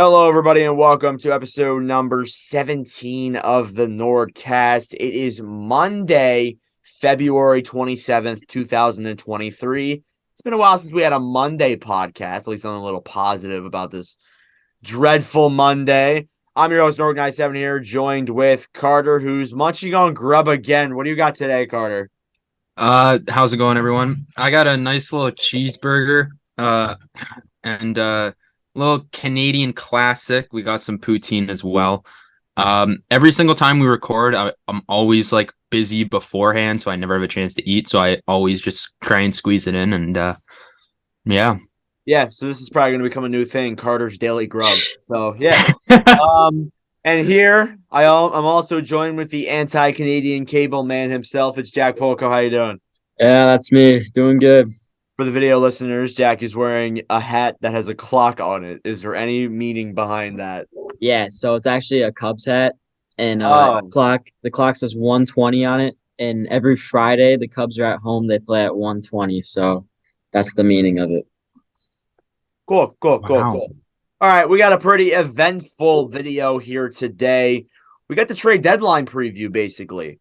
Hello, everybody, and welcome to episode number 17 of the NordCast. It is Monday, February 27th, 2023. It's been a while since we had a Monday podcast, at least I'm a little positive about this dreadful Monday. I'm your host, Nordic here, joined with Carter, who's munching on grub again. What do you got today, Carter? How's it going, everyone? I got a nice little cheeseburger, and little Canadian classic. We got some poutine as well. Every single time we record, I'm always like busy beforehand, so I never have a chance to eat. So I always just try and squeeze it in, and yeah. Yeah, so this is probably going to become a new thing, Carter's Daily Grub. So, yeah. And here, I'm also joined with the anti-Canadian cable man himself. It's Jack Polko. How you doing? Yeah, that's me. Doing good. For the video listeners, Jack is wearing a hat that has a clock on it. Is there any meaning behind that? Yeah, so it's actually a Cubs hat, and Oh, the clock says 120 on it. And every Friday, the Cubs are at home. They play at 120, so that's the meaning of it. cool. Wow. All right, we got a pretty eventful video here today. We got the trade deadline preview, basically.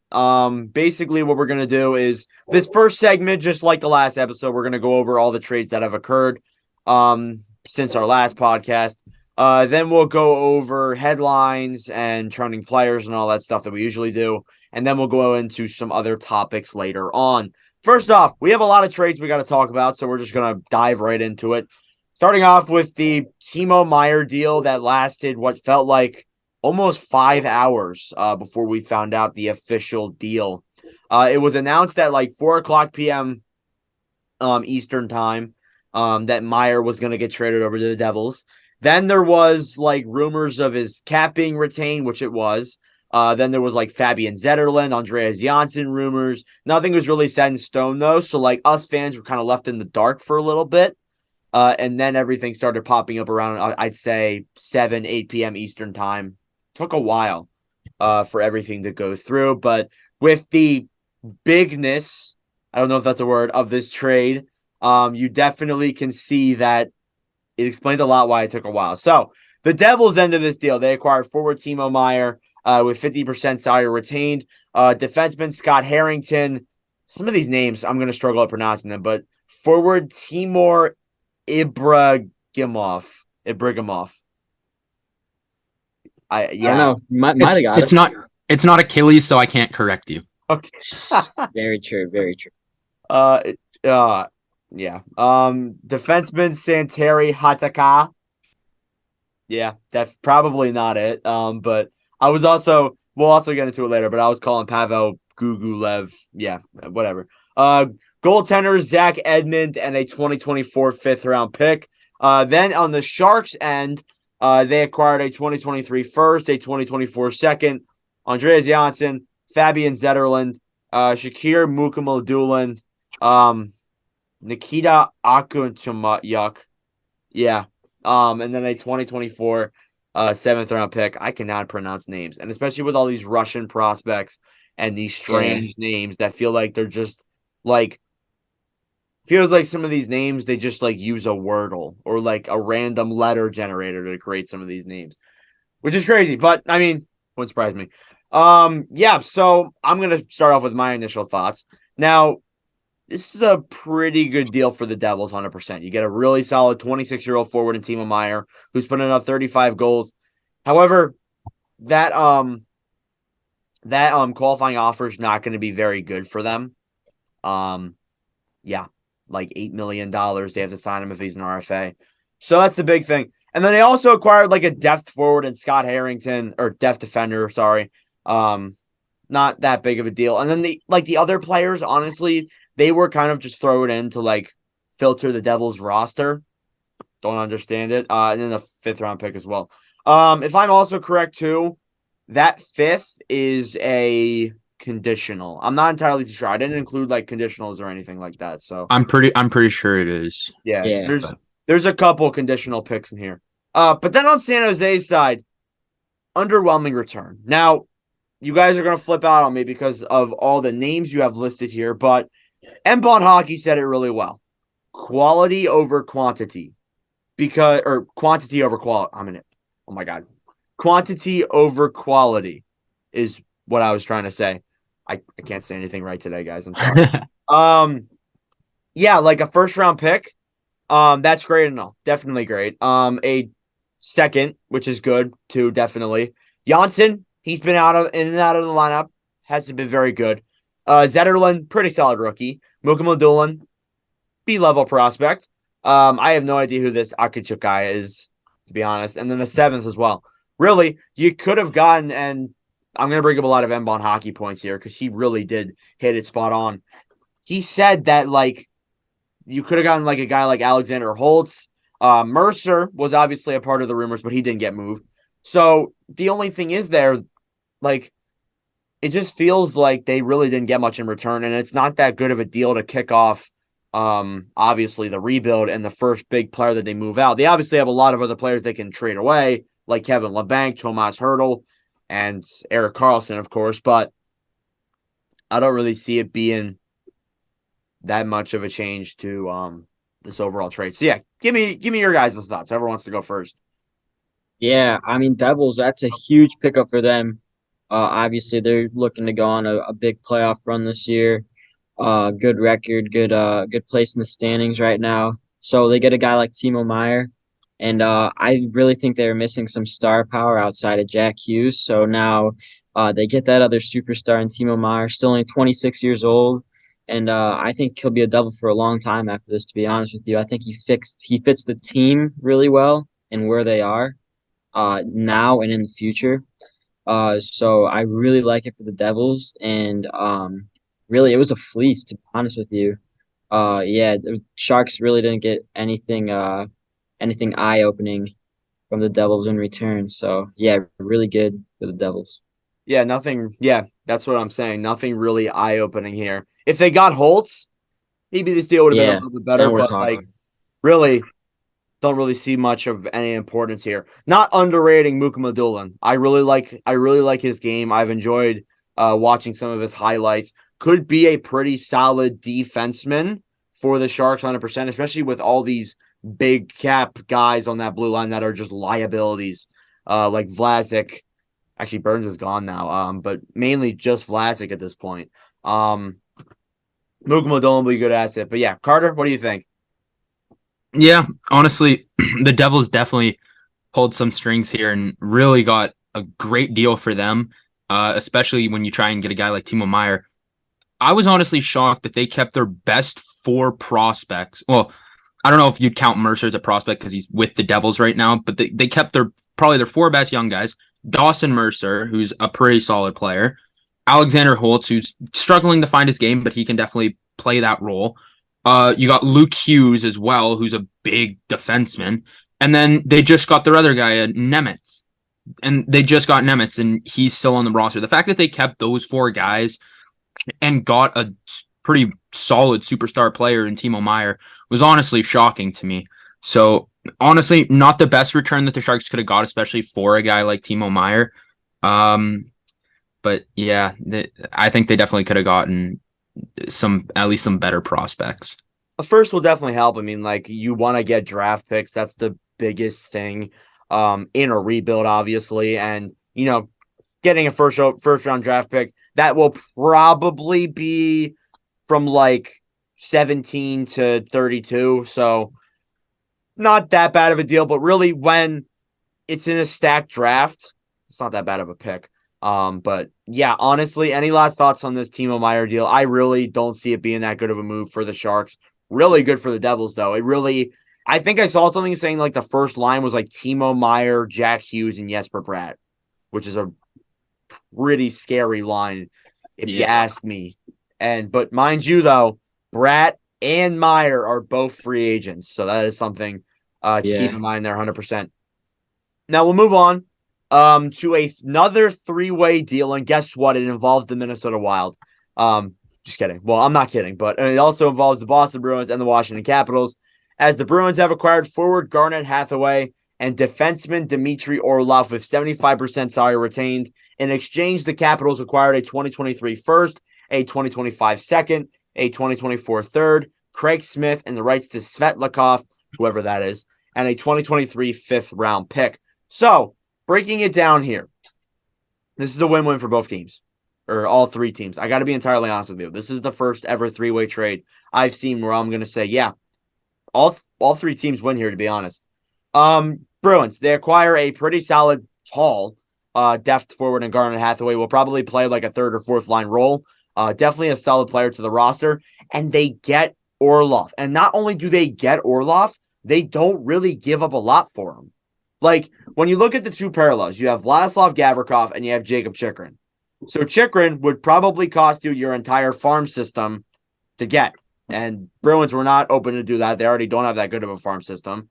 Basically, what we're gonna do is this first segment, just like the last episode, we're gonna go over all the trades that have occurred since our last podcast. Then we'll go over headlines and trending players and all that stuff that we usually do. And then we'll go into some other topics later on. First off, we have a lot of trades we got to talk about, so we're just gonna dive right into it. Starting off with the Timo Meier deal that lasted what felt like almost 5 hours before we found out the official deal. It was announced at like 4 o'clock p.m. Eastern time that Meier was going to get traded over to the Devils. Then there was like rumors of his cap being retained, which it was. Then there was like Fabian Zetterlund, Andreas Janssen rumors. Nothing was really set in stone though. So like us fans were kind of left in the dark for a little bit. And then everything started popping up around, I'd say 7, 8 p.m. Eastern time. Took a while for everything to go through. But with the bigness, I don't know if that's a word, of this trade, you definitely can see that it explains a lot why it took a while. So the Devils' end of this deal, they acquired forward Timo Meier with 50% salary retained. Defenseman Scott Harrington. Some of these names, I'm going to struggle at pronouncing them, but forward Timur Ibragimov. I don't know. Might It's have got it's it. not Achilles, so I can't correct you. Okay. Very true. Very true. uh, yeah. Defenseman Santeri Hataka. Yeah, that's probably not it. But we'll also get into it later, but I was calling Pavel Gugulev. Yeah, whatever. Goaltender Zach Edmund and a 2024 fifth round pick. Then on the Sharks end, they acquired a 2023 first, a 2024 second, Andreas Janssen, Fabian Zetterlund, Shakir Mukhamadullin, Nikita Akunchumyuk. Yeah. And then a 2024 seventh round pick. I cannot pronounce names. And especially with all these Russian prospects and these strange names that feel like they're just like feels like some of these names they just like use a Wordle or like a random letter generator to create some of these names, which is crazy. But I mean, wouldn't surprise me. Yeah. So I'm gonna start off with my initial thoughts. Now, this is a pretty good deal for the Devils, 100%. You get a really solid 26-year-old forward in Timo Meier, who's putting up 35 goals. However, that qualifying offer is not going to be very good for them. Yeah, like $8 million. They have to sign him if he's an RFA. So that's the big thing. And then they also acquired like a depth forward in Scott Harrington, or depth defender, sorry. Not that big of a deal. And then the other players, honestly, they were kind of just thrown in to like filter the Devils roster. Don't understand it. And then the fifth round pick as well. If I'm also correct too, that fifth is a conditional. I'm not entirely too sure. I didn't include like conditionals or anything like that. So I'm pretty sure it is. yeah, Yeah. there's a couple conditional picks in here. But then on San Jose's side, underwhelming return. Now, you guys are gonna flip out on me because of all the names you have listed here, but Mbon Hockey said it really well. Quality over quantity. Or quantity over quality. Oh my God. Quantity over quality is what I was trying to say. I can't say anything right today, guys. I'm sorry. Yeah, like a first round pick. That's great and all. Definitely great. A second, which is good too, definitely. Janssen, he's been in and out of the lineup. Hasn't been very good. Zetterlund, pretty solid rookie. Mukamadulin, B-level prospect. I have no idea who this Akachuk guy is, to be honest. And then the seventh as well. Really, you could have gotten, and I'm going to bring up a lot of Mbon hockey points here because he really did hit it spot on. He said that, like, you could have gotten, like, a guy like Alexander Holtz. Mercer was obviously a part of the rumors, but he didn't get moved. So the only thing is there, like, it just feels like they really didn't get much in return, and it's not that good of a deal to kick off obviously the rebuild and the first big player that they move out. They obviously have a lot of other players they can trade away, like Kevin LeBanc, Tomas Hertl, and Eric Carlson, of course, but I don't really see it being that much of a change to this overall trade. So yeah, give me your guys' thoughts. Whoever wants to go first. Yeah, I mean Devils, that's a huge pickup for them. Obviously they're looking to go on a big playoff run this year. Good record, good place in the standings right now. So they get a guy like Timo Meyer, and I really think they were missing some star power outside of Jack Hughes. So now they get that other superstar in Timo Meyer, still only 26 years old, and I think he'll be a Devil for a long time after this. To be honest with you, I think he fits the team really well and where they are now and in the future. So I really like it for the Devils, and really it was a fleece, to be honest with you. Yeah, the Sharks really didn't get anything eye opening from the Devils in return. So yeah, really good for the Devils. Yeah, nothing. Yeah, that's what I'm saying. Nothing really eye opening here. If they got Holtz, maybe this deal would have been a Yeah, little bit better, then we're but like talking. really don't really see much of any importance here. Not underrating Mukamadulin. I really like his game. I've enjoyed watching some of his highlights. Could be a pretty solid defenseman for the Sharks 100%, especially with all these big cap guys on that blue line that are just liabilities. Like Vlasic. Actually, Burns is gone now. But mainly just Vlasic at this point. Mukamadulin will be a good asset. But yeah, Carter, what do you think? Yeah, honestly, the Devils definitely pulled some strings here and really got a great deal for them, especially when you try and get a guy like Timo Meyer. I was honestly shocked that they kept their best four prospects. Well, I don't know if you'd count Mercer as a prospect because he's with the Devils right now, but they kept probably their four best young guys. Dawson Mercer, who's a pretty solid player. Alexander Holtz, who's struggling to find his game, but he can definitely play that role. You got Luke Hughes as well, who's a big defenseman. And then they just got their other guy, Nemitz. And they just got Nemitz, and he's still on the roster. The fact that they kept those four guys and got a pretty solid superstar player in Timo Meyer was honestly shocking to me. So, honestly, not the best return that the Sharks could have got, especially for a guy like Timo Meyer. But yeah, I think they definitely could have gotten at least some better prospects. A first will definitely help. I mean, like you want to get draft picks. That's the biggest thing in a rebuild, obviously. And, getting a first round draft pick, that will probably be from like 17 to 32. So not that bad of a deal, but really when it's in a stacked draft, it's not that bad of a pick. But yeah, honestly, any last thoughts on this Timo Meyer deal? I really don't see it being that good of a move for the Sharks. Really good for the Devils, though. I think I saw something saying like the first line was like Timo Meyer, Jack Hughes, and Jesper Bratt, which is a pretty scary line, if you ask me. But mind you, though, Bratt and Meyer are both free agents, so that is something to keep in mind there, 100%. Now we'll move on to another three-way deal, and guess what? It involves the Minnesota Wild. Just kidding. Well, I'm not kidding, but it also involves the Boston Bruins and the Washington Capitals, as the Bruins have acquired forward Garnet Hathaway and defenseman Dmitry Orlov with 75% salary retained. In exchange, the Capitals acquired a 2023 first, a 2025 second, a 2024 third, Craig Smith, and the rights to Svetlikov, whoever that is, and a 2023 fifth round pick. So, breaking it down here, this is a win-win for both teams, or all three teams. I got to be entirely honest with you. This is the first ever three-way trade I've seen where I'm going to say, yeah, all three teams win here, to be honest. Bruins, they acquire a pretty solid, tall depth forward in Garnet Hathaway. Will probably play like a third or fourth line role. Definitely a solid player to the roster. And they get Orlov. And not only do they get Orlov, they don't really give up a lot for him. Like, when you look at the two parallels, you have Vladislav Gavrikov and you have Jacob Chikrin. So Chikrin would probably cost you your entire farm system to get. And Bruins were not open to do that. They already don't have that good of a farm system.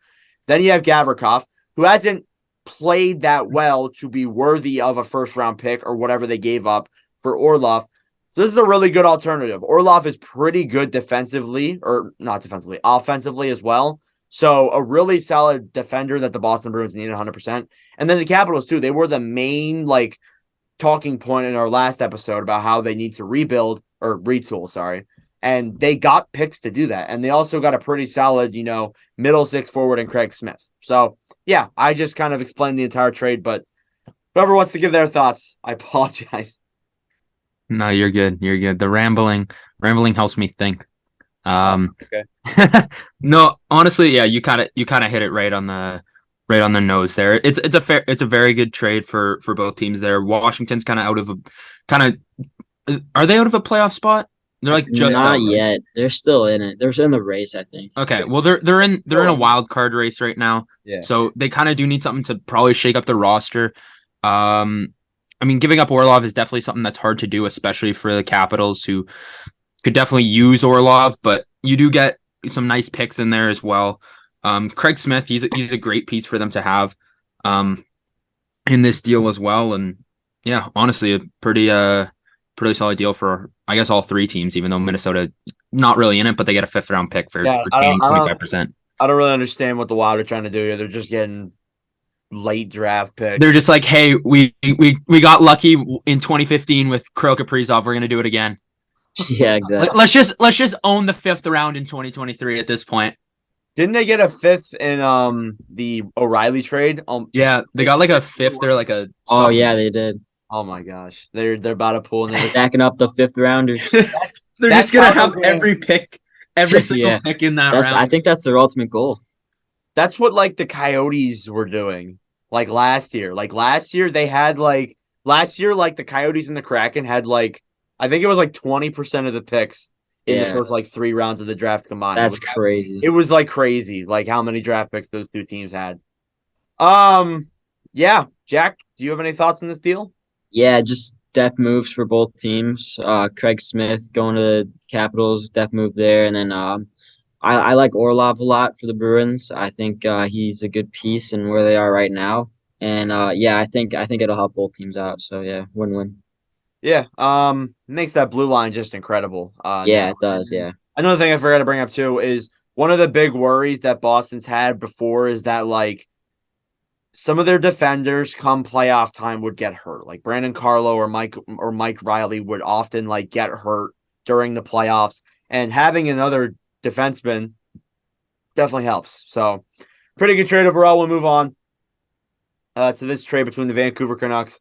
Then you have Gavrikov, who hasn't played that well to be worthy of a first-round pick or whatever they gave up for Orlov. This is a really good alternative. Orlov is pretty good defensively, or not defensively, offensively as well. So a really solid defender that the Boston Bruins needed 100%. And then the Capitals, too. They were the main, talking point in our last episode about how they need to rebuild, or retool, sorry. And they got picks to do that. And they also got a pretty solid, middle six forward in Craig Smith. So, yeah, I just kind of explained the entire trade. But whoever wants to give their thoughts, I apologize. No, you're good. You're good. The rambling helps me think. Okay. No, honestly, yeah, you kind of hit it right on the nose there. It's a very good trade for both teams there. Washington's kind of are they out of a playoff spot? They're like just not out, yet. Right? They're still in it. They're in the race, I think. Okay, well they're in a wild card race right now. Yeah. So they kind of do need something to probably shake up the roster. I mean, giving up Orlov is definitely something that's hard to do, especially for the Capitals, who could definitely use Orlov, but you do get some nice picks in there as well. Craig Smith, he's a great piece for them to have in this deal as well. And yeah, honestly, a pretty solid deal for, I guess, all three teams, even though Minnesota not really in it, but they get a 5th-round pick for retaining 25%. I don't really understand what the Wild are trying to do here. They're just getting late draft picks. They're just like, hey, we got lucky in 2015 with Kirill Kaprizov. We're gonna do it again. Yeah, exactly. Let's just own the 5th round in 2023 at this point. Didn't they get a 5th in the O'Reilly trade? Yeah, they got like a 5th or like a. Oh yeah, they did. Oh my gosh, they're about to pull in stacking up the 5th rounders. They're just gonna have every pick, every single pick in that round. I think that's their ultimate goal. That's what the Coyotes were doing last year. Last year they had the Coyotes and the Kraken had I think it was 20% of the picks in the first 3 rounds of the draft combined. That's crazy. It was crazy how many draft picks those two teams had. Yeah, Jack, do you have any thoughts on this deal? Yeah, just def moves for both teams. Craig Smith going to the Capitals, def move there, and then I like Orlov a lot for the Bruins. I think he's a good piece in where they are right now, and I think it'll help both teams out. So yeah, win-win. Yeah, makes that blue line just incredible. It does. Yeah. Another thing I forgot to bring up too is one of the big worries that Boston's had before is that some of their defenders come playoff time would get hurt. Like Brandon Carlo or Mike Riley would often get hurt during the playoffs, and having another defenseman definitely helps. So pretty good trade overall. We'll move on to this trade between the Vancouver Canucks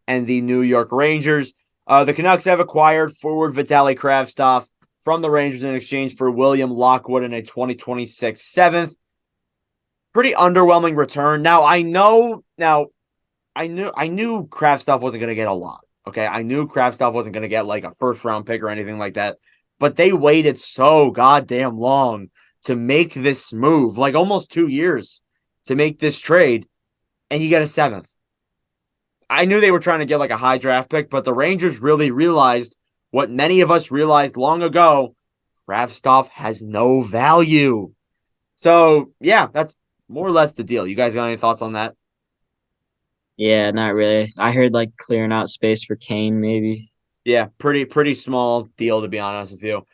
and the New York Rangers. The Canucks have acquired forward Vitaly Kravtsov from the Rangers in exchange for William Lockwood in a 2026 7th. Pretty underwhelming return. I knew Kravtsov wasn't going to get a lot. Okay, I knew Kravtsov wasn't going to get a 1st-round pick or anything like that. But they waited so goddamn long to make this move, almost 2 years to make this trade, and you get a 7th. I knew they were trying to get a high draft pick, but the Rangers really realized what many of us realized long ago: Kravtsov has no value. So yeah, that's more or less the deal. You guys got any thoughts on that? Yeah, not really. I heard clearing out space for Kane, maybe. Yeah, pretty small deal, to be honest with you.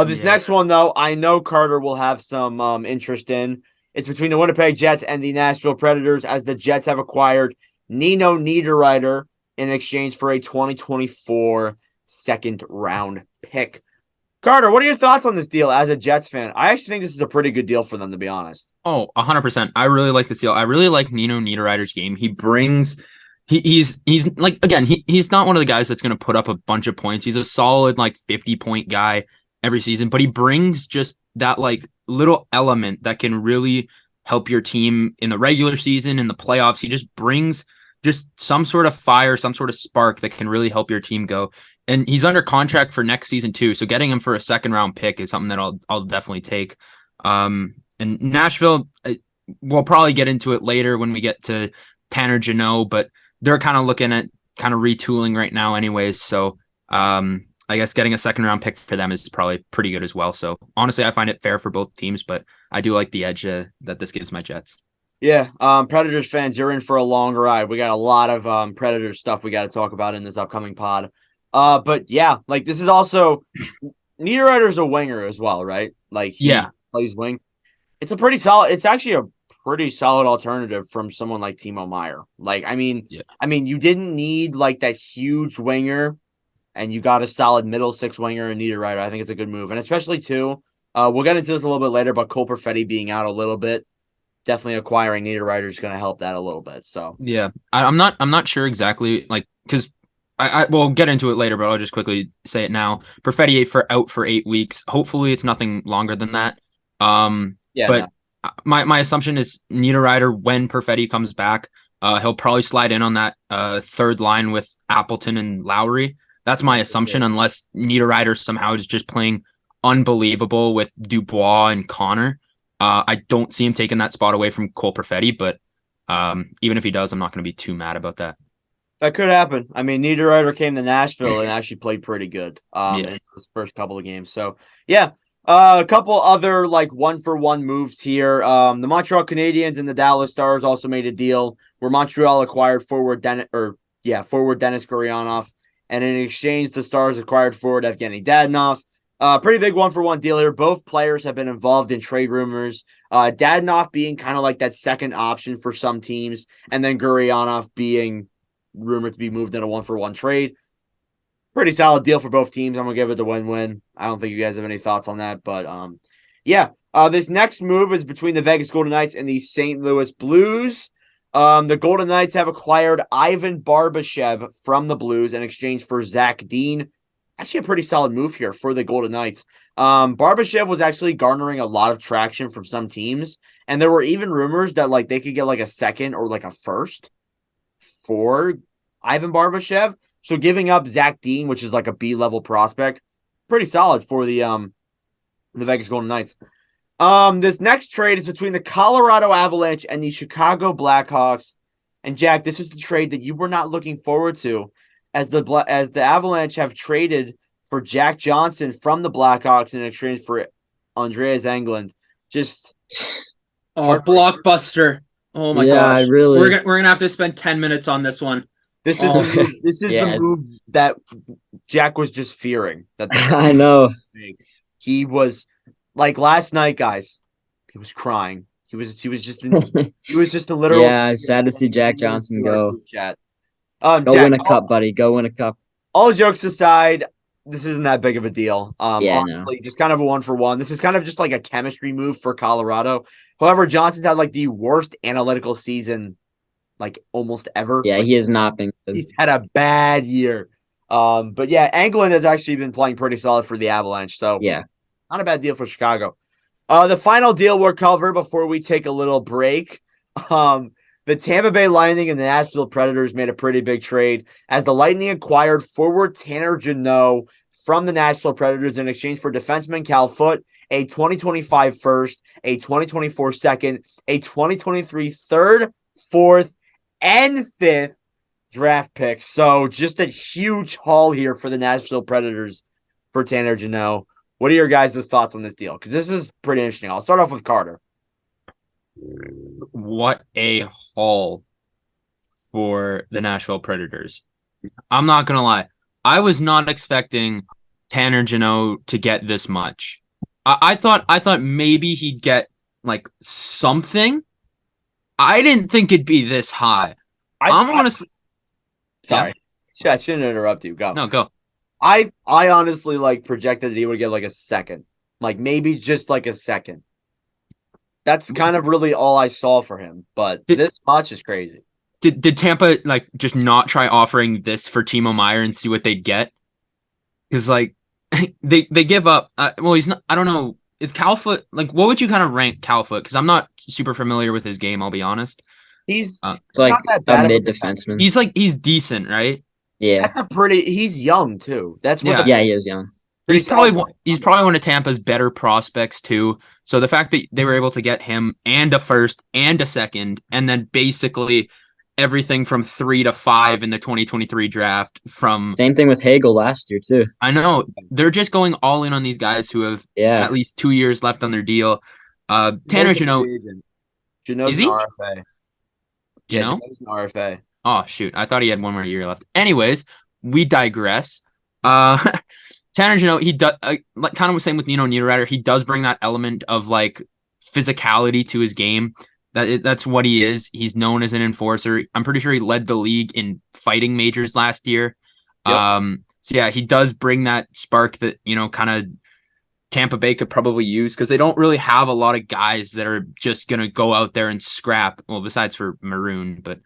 This next one, though, I know Carter will have some interest in. It's between the Winnipeg Jets and the Nashville Predators, as the Jets have acquired Nino Niederreiter in exchange for a 2024 2nd-round pick. Carter, what are your thoughts on this deal as a Jets fan? I actually think this is a pretty good deal for them, to be honest. Oh, 100%. I really like this deal. I really like Nino Niederreiter's game. He's like, again, he's not one of the guys that's going to put up a bunch of points. He's a solid like 50-point guy every season, but he brings just that like little element that can really help your team in the regular season, in the playoffs. He just brings just some sort of fire, some sort of spark that can really help your team go. And he's under contract for next season too. So getting him for a second round pick is something that I'll definitely take. And Nashville, we'll probably get into it later when we get to Tanner Jeannot, but they're kind of looking at kind of retooling right now anyways. So I guess getting a second round pick for them is probably pretty good as well. So honestly, I find it fair for both teams, but I do like the edge that this gives my Jets. Yeah, Predators fans, you're in for a long ride. We got a lot of Predators stuff we got to talk about in this upcoming pod. But yeah, like this is also Niederreiter's a winger as well, right? Like he plays wing. It's actually a pretty solid alternative from someone like Timo Meier. Like, I mean, you didn't need like that huge winger, and you got a solid middle six winger in Niederreiter. I think it's a good move, and especially too, we'll get into this a little bit later, but Cole Perfetti being out a little bit, definitely acquiring Niederreiter is going to help that a little bit. So yeah, I'm not sure exactly, like, because I will get into it later, but I'll just quickly say it now. Perfetti out for 8 weeks. Hopefully, it's nothing longer than that. But my assumption is Niederreiter, when Perfetti comes back, he'll probably slide in on that third line with Appleton and Lowry. That's my assumption, unless Niederreiter somehow is just playing unbelievable with Dubois and Connor. I don't see him taking that spot away from Cole Perfetti, but even if he does, I'm not going to be too mad about that. That could happen. I mean, Niederreiter came to Nashville and actually played pretty good in his first couple of games. So, yeah. A couple other like 1-for-1 moves here. The Montreal Canadiens and the Dallas Stars also made a deal where Montreal acquired forward Dennis Gurianov, and in exchange, the Stars acquired forward Evgeny Dadonov. Pretty big 1-for-1 deal here. Both players have been involved in trade rumors. Dadonov being kind of like that second option for some teams, and then Gurianov being rumored to be moved in a 1-for-1 trade. Pretty solid deal for both teams. I'm going to give it the win-win. I don't think you guys have any thoughts on that, but this next move is between the Vegas Golden Knights and the St. Louis Blues. The Golden Knights have acquired Ivan Barbashev from the Blues in exchange for Zach Dean. Actually, a pretty solid move here for the Golden Knights. Barbashev was actually garnering a lot of traction from some teams, and there were even rumors that like they could get like a second or like a first for Ivan Barbashev. So giving up Zach Dean, which is like a B-level prospect, pretty solid for the Vegas Golden Knights. This next trade is between the Colorado Avalanche and the Chicago Blackhawks. And Jack, this is the trade that you were not looking forward to, as the Avalanche have traded for Jack Johnson from the Blackhawks in exchange for Andreas Englund. Just blockbuster. Oh my gosh. We're gonna have to spend 10 minutes on this one. This is the move that Jack was just fearing. I know. He was like last night, guys. He was crying. He was just a literal. Yeah, it's sad to see Jack Johnson go. Chat. Go Jack, win a cup, buddy. Go win a cup. All jokes aside, this isn't that big of a deal. Honestly, just kind of a 1-for-1. This is kind of just like a chemistry move for Colorado. However, Johnson's had like the worst analytical season like almost ever. Yeah, like, he has not been good. He's had a bad year. But yeah, Englund has actually been playing pretty solid for the Avalanche. So yeah, not a bad deal for Chicago. The final deal we'll cover before we take a little break. The Tampa Bay Lightning and the Nashville Predators made a pretty big trade as the Lightning acquired forward Tanner Jeannot from the Nashville Predators in exchange for defenseman Cal Foote, a 2025 first, a 2024 second, a 2023 third, fourth, and fifth draft picks. So just a huge haul here for the Nashville Predators for Tanner Jeannot. What are your guys' thoughts on this deal? Because this is pretty interesting. I'll start off with Carter. What a haul for the Nashville Predators. I'm not going to lie. I was not expecting Tanner Jeannot to get this much. I thought maybe he'd get like something. I didn't think it'd be this high. I'm honestly sorry. Yeah. I shouldn't interrupt you. Go. No, go. I honestly like projected that he would get like a second. Like maybe just like a second. That's kind of really all I saw for him. But this much is crazy. Did Tampa like just not try offering this for Timo Meyer and see what they'd get? Because like they give up. Well, he's not. I don't know. Is Calfoot like? What would you kind of rank Calfoot? Because I'm not super familiar with his game. I'll be honest. He's It's like not that a bad of mid defenseman. defenseman. He's decent, right? Yeah. He's young too. That's what Yeah. Yeah, he is young. He's probably one of Tampa's better prospects too. So the fact that they were able to get him and a first and a second, and then basically everything from 3 to 5 in the 2023 draft from Same thing with Hagel last year too. I know they're just going all in on these guys who have Yeah. at least 2 years left on their deal. Tanner Jeannot, Jeannot's is an he? RFA. Yeah, Jeannot? Jeannot's an RFA. Oh shoot, I thought he had one more year left. Anyways, we digress. Tanner Jeannot, he does like kind of the same with Nino Niederreiter. He does bring that element of like physicality to his game. That's what he is. He's known as an enforcer. I'm pretty sure he led the league in fighting majors last year. Yep. So yeah, he does bring that spark that kind of Tampa Bay could probably use because they don't really have a lot of guys that are just gonna go out there and scrap. Well, besides for Maroon, but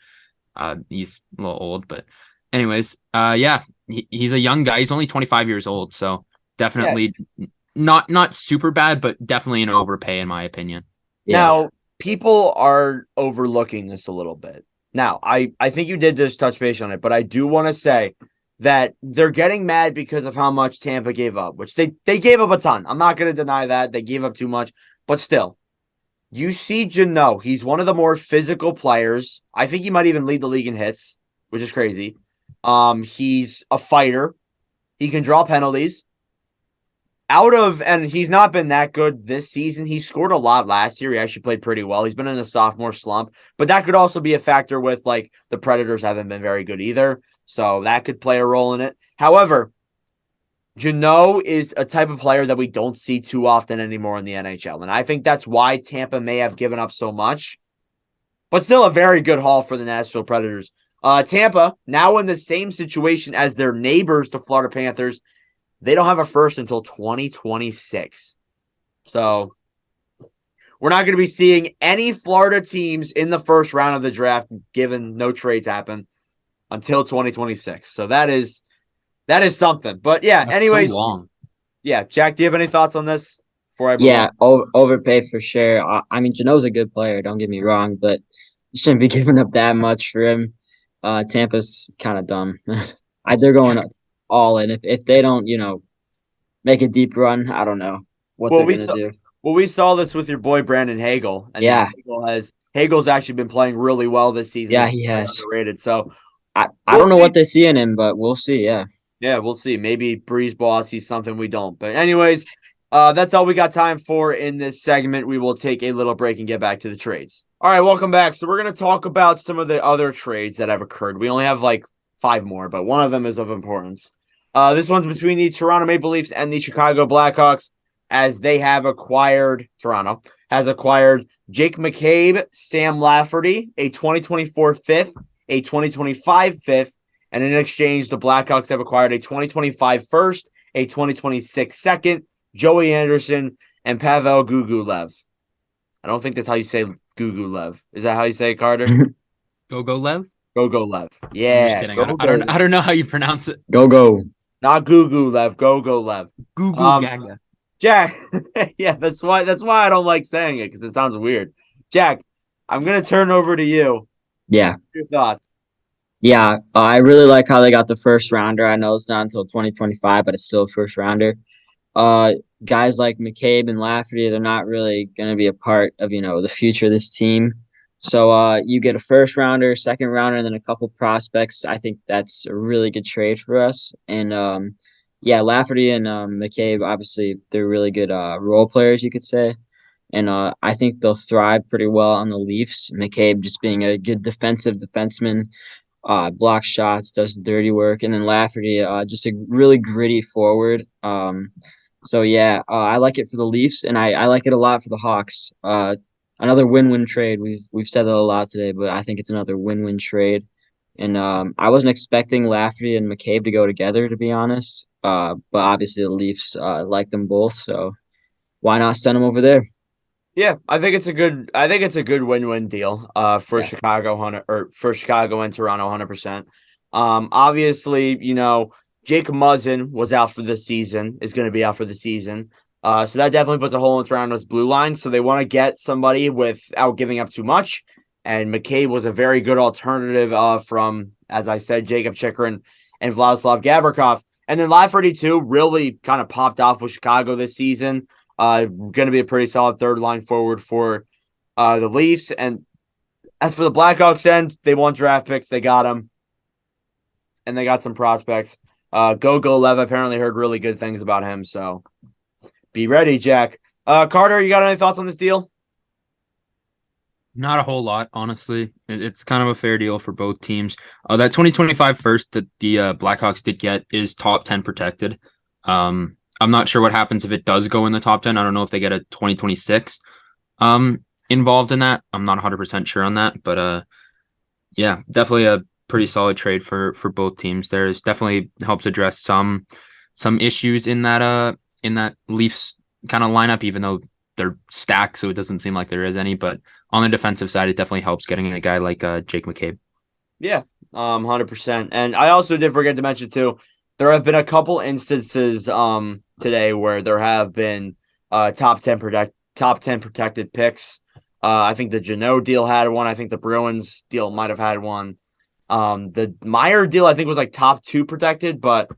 he's a little old. But anyways, yeah, he's a young guy. He's only 25 years old, so definitely not super bad, but definitely an overpay in my opinion. Yeah. Now, people are overlooking this a little bit. Now, I think you did just touch base on it, but I do want to say that they're getting mad because of how much Tampa gave up, which they gave up a ton. I'm not going to deny that. They gave up too much, but still, you see Jeannot. He's one of the more physical players. I think he might even lead the league in hits, which is crazy. He's a fighter. He can draw penalties. And he's not been that good this season. He scored a lot last year. He actually played pretty well. He's been in a sophomore slump, but that could also be a factor with like the Predators haven't been very good either. So that could play a role in it. However, Jeannot is a type of player that we don't see too often anymore in the NHL. And I think that's why Tampa may have given up so much, but still a very good haul for the Nashville Predators. Tampa, now in the same situation as their neighbors, the Florida Panthers. They don't have a first until 2026. So we're not going to be seeing any Florida teams in the first round of the draft, given no trades happen until 2026. So that is something. But yeah, That's anyways. so long. Yeah, Jack, do you have any thoughts on this before I move Yeah, on? overpay for sure. I mean, Janot's a good player, don't get me wrong, but you shouldn't be giving up that much for him. Tampa's kind of dumb. They're going all in. If they don't, make a deep run, I don't know what they're gonna do. Well, we saw this with your boy Brandon Hagel, and Yeah. Hagel's actually been playing really well this season. Yeah, he has. Underrated. So I don't know what they see in him, but we'll see. Yeah. Yeah, we'll see. Maybe Breeze Ball sees something we don't. But anyways, that's all we got time for in this segment. We will take a little break and get back to the trades. All right, welcome back. So we're going to talk about some of the other trades that have occurred. We only have like 5 more, but one of them is of importance. This one's between the Toronto Maple Leafs and the Chicago Blackhawks, as they have acquired, Toronto has acquired Jake McCabe, Sam Lafferty, a 2024 fifth, a 2025 fifth, and in exchange, the Blackhawks have acquired a 2025 first, a 2026 second, Joey Anderson, and Pavel Gugulev. I don't think that's how you say Gugulev. Is that how you say it, Carter? Lev? Gogolev. Yeah. I'm just kidding. I don't know how you pronounce it. Go. Not Gugulev. Gogolev. Gaga. Jack. Yeah, that's why I don't like saying it, because it sounds weird. Jack, I'm gonna turn over to you. Yeah. Your thoughts? Yeah, I really like how they got the first rounder. I know it's not until 2025, but it's still a first rounder. Guys like McCabe and Lafferty, they're not really going to be a part of, the future of this team. So you get a first rounder, second rounder, and then a couple prospects. I think that's a really good trade for us. And yeah, Lafferty and McCabe, obviously, they're really good role players, you could say. And I think they'll thrive pretty well on the Leafs. McCabe just being a good defensive defenseman, blocks shots, does the dirty work, and then Lafferty, just a really gritty forward. So yeah, I like it for the Leafs, and I like it a lot for the Hawks. Another win-win trade. We've said that a lot today, but I think it's another win-win trade. And I wasn't expecting Lafferty and McCabe to go together, to be honest. But obviously the Leafs like them both, so why not send them over there? Yeah, I think it's a good win-win deal for Chicago for Chicago and Toronto 100%. Obviously, Jake Muzzin was out for the season, is going to be out for the season. So that definitely puts a hole in Toronto's blue line. So they want to get somebody without giving up too much. And McCabe was a very good alternative from, as I said, Jacob Chikrin and Vladislav Gavrikov. And then Live 32 really kind of popped off with Chicago this season. Going to be a pretty solid third line forward for the Leafs. And as for the Blackhawks end, they want draft picks. They got them. And they got some prospects. Lev apparently heard really good things about him. So be ready, Jack. Carter, you got any thoughts on this deal? Not a whole lot, honestly. It's kind of a fair deal for both teams. That 2025 first that the Blackhawks did get is top 10 protected. I'm not sure what happens if it does go in the top 10. I don't know if they get a 2026 involved in that. I'm not 100% sure on that, but yeah, definitely a pretty solid trade for both teams. There's definitely helps address some issues in that Leafs kind of lineup, even though they're stacked, so it doesn't seem like there is any. But on the defensive side, it definitely helps getting a guy like Jake McCabe. Yeah, 100%. And I also did forget to mention too, there have been a couple instances today where there have been top 10 protected picks. I think the Jeannot deal had one. I think the Bruins deal might have had one. The Meyer deal I think was like top 2 protected, but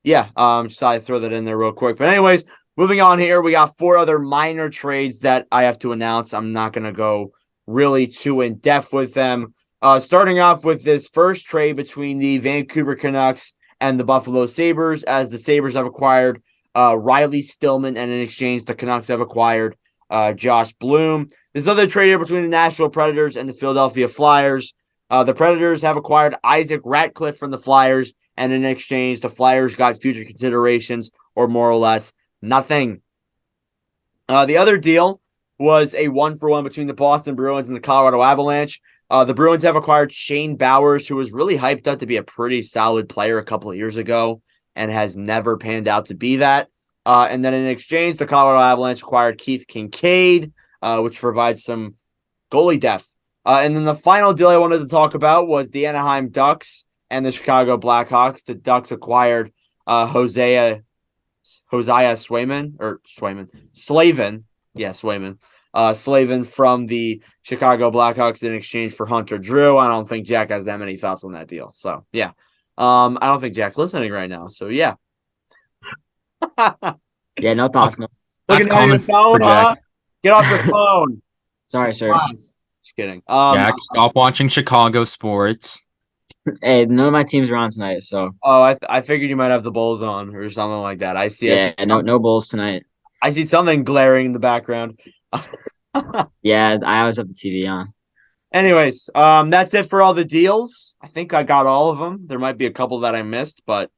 yeah, just thought I'd throw that in there real quick. But anyways, moving on here, we got 4 other minor trades that I have to announce. I'm not going to go really too in depth with them. Starting off with this first trade between the Vancouver Canucks and the Buffalo Sabres, as the Sabres have acquired Riley Stillman, and in exchange, the Canucks have acquired Josh Bloom. This other trade here between the Nashville Predators and the Philadelphia Flyers. The Predators have acquired Isaac Ratcliffe from the Flyers, and in exchange, the Flyers got future considerations, or more or less nothing. The other deal was a 1-for-1 between the Boston Bruins and the Colorado Avalanche. The Bruins have acquired Shane Bowers, who was really hyped up to be a pretty solid player a couple of years ago and has never panned out to be that. And then in exchange, the Colorado Avalanche acquired Keith Kincaid, which provides some goalie depth. And then the final deal I wanted to talk about was the Anaheim Ducks and the Chicago Blackhawks. The Ducks acquired Hosea Slavin. Yeah, Swayman. Slavin from the Chicago Blackhawks in exchange for Hunter Drew. I don't think Jack has that many thoughts on that deal. So, yeah. I don't think Jack's listening right now. So, yeah. Yeah, no thoughts. No. Looking at your phone, huh? Get off your phone. Sorry, sir. Just kidding. Jack, stop watching Chicago sports. Hey, none of my teams are on tonight, so. Oh, I figured you might have the Bulls on or something like that. I see. Yeah, no Bulls tonight. I see something glaring in the background. Yeah, I always have the TV on. Anyways, that's it for all the deals. I think I got all of them. There might be a couple that I missed, but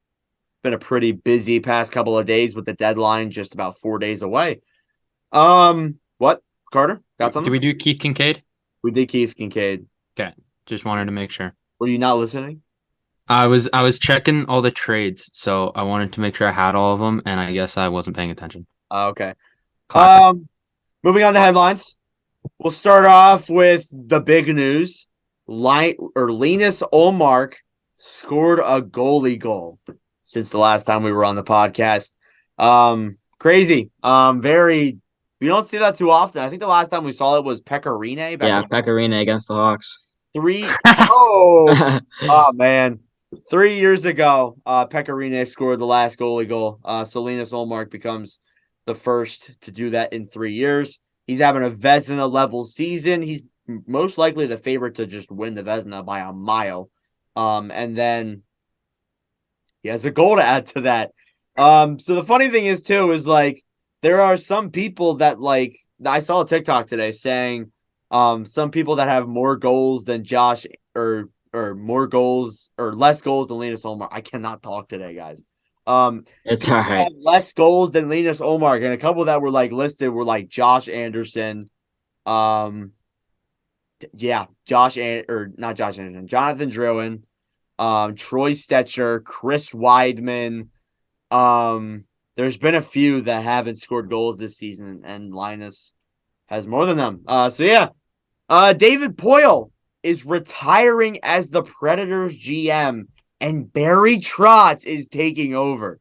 been a pretty busy past couple of days with the deadline just about 4 days away. What, Carter? Got something? Did we do Keith Kincaid? We did Keith Kincaid. Okay, just wanted to make sure. Were you not listening? I was checking all the trades, so I wanted to make sure I had all of them, and I guess I wasn't paying attention. Okay. Classic. Moving on to headlines. We'll start off with the big news. Linus Ullmark scored a goalie goal since the last time we were on the podcast. Crazy. We don't see that too often. I think the last time we saw it was Pekka Rinne. Pekka Rinne against the Hawks. Oh man. 3 years ago, Pekka Rinne scored the last goalie goal. So Linus Ullmark becomes the first to do that in 3 years. He's having a Vezina level season. He's most likely the favorite to just win the Vezina by a mile. And then he has a goal to add to that. So the funny thing is too, is like there are some people that like I saw a TikTok today saying some people that have more goals than Josh or more goals or less goals than Linus Ullmark. I cannot talk today, guys. It's all right. Less goals than Linus Ullmark, and a couple that were like listed were like Josh Anderson, Jonathan Drouin, Troy Stetcher, Chris Weidman. There's been a few that haven't scored goals this season, and Linus has more than them. David Poyle is retiring as the Predators GM, and Barry Trotz is taking over.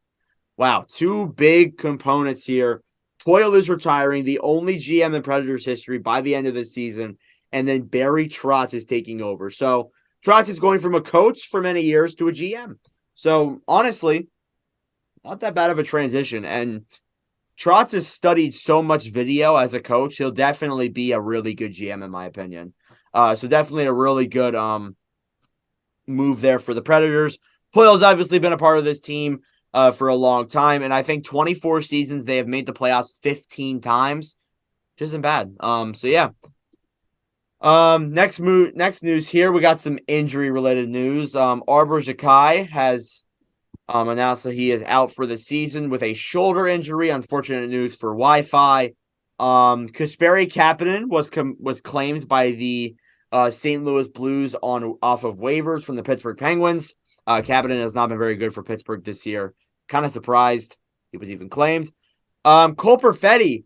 Wow, two big components here. Poyle is retiring, the only GM in Predators history by the end of the season, and then Barry Trotz is taking over. So Trotz is going from a coach for many years to a GM. So honestly, not that bad of a transition. And Trotz has studied so much video as a coach. He'll definitely be a really good GM, in my opinion. So definitely a really good move there for the Predators. Poyle's obviously been a part of this team for a long time, and I think 24 seasons they have made the playoffs 15 times, which isn't bad. Next news here, we got some injury related news. Arbor Xhekaj has announced that he is out for the season with a shoulder injury. Unfortunate news for Wi-Fi. Kasperi Kapanen was claimed by the St. Louis Blues off of waivers from the Pittsburgh Penguins. Kapanen has not been very good for Pittsburgh this year. Kind of surprised he was even claimed. Cole Perfetti.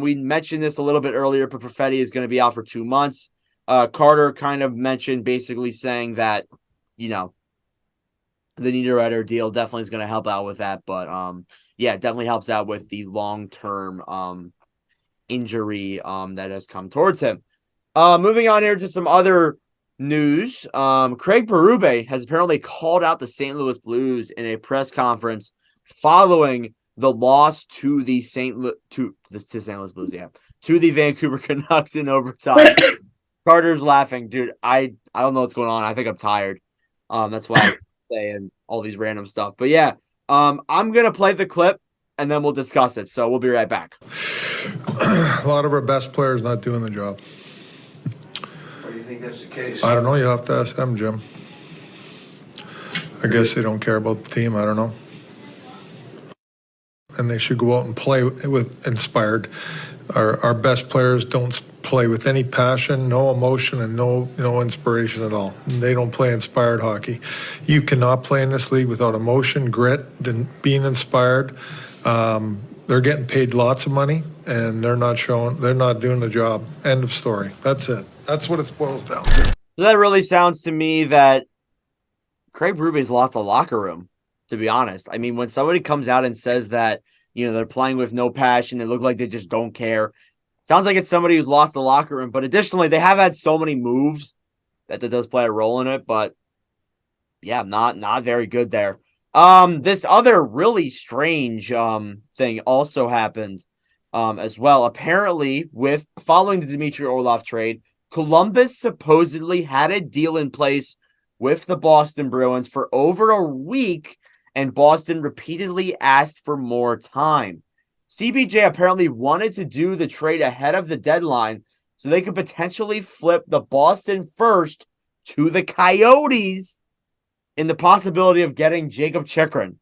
We mentioned this a little bit earlier, but Perfetti is going to be out for 2 months. Carter kind of mentioned basically saying that, the Niederreiter deal definitely is going to help out with that. But, it definitely helps out with the long-term injury that has come towards him. Moving on here to some other news. Craig Berube has apparently called out the St. Louis Blues in a press conference following the loss to the St. Louis Blues, to the Vancouver Canucks in overtime. Carter's laughing, dude. I don't know what's going on. I think I'm tired. That's why I'm saying all these random stuff. But I'm gonna play the clip and then we'll discuss it. So we'll be right back. A lot of our best players not doing the job. Why do you think that's the case? I don't know. You have to ask them, Jim. I guess they don't care about the team. I don't know. And they should go out and play with inspired. Our best players don't play with any passion, no emotion, and no inspiration at all. They don't play inspired hockey. You cannot play in this league without emotion, grit, and being inspired. They're getting paid lots of money, and they're not doing the job. End of story. That's it. That's what it boils down to. So that really sounds to me that Craig Berube's lost the locker room, to be honest. I mean, when somebody comes out and says that, they're playing with no passion, it look like they just don't care. Sounds like it's somebody who's lost the locker room. But additionally, they have had so many moves that does play a role in it. But not very good there. This other really strange thing also happened as well. Apparently, following the Dmitry Orlov trade, Columbus supposedly had a deal in place with the Boston Bruins for over a week, and Boston repeatedly asked for more time. CBJ apparently wanted to do the trade ahead of the deadline so they could potentially flip the Boston first to the Coyotes in the possibility of getting Jacob Chychrun.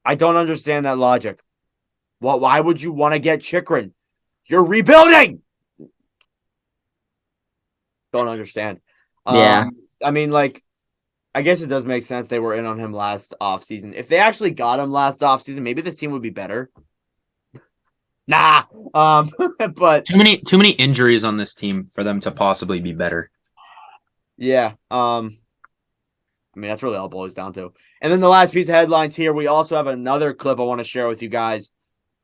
I don't understand that logic. Why would you want to get Chychrun? You're rebuilding! Don't understand. Yeah. I guess it does make sense they were in on him last offseason. If they actually got him last offseason, maybe this team would be better. But too many injuries on this team for them to possibly be better. Yeah. That's really all it boils down to. And then the last piece of headlines here, we also have another clip I want to share with you guys.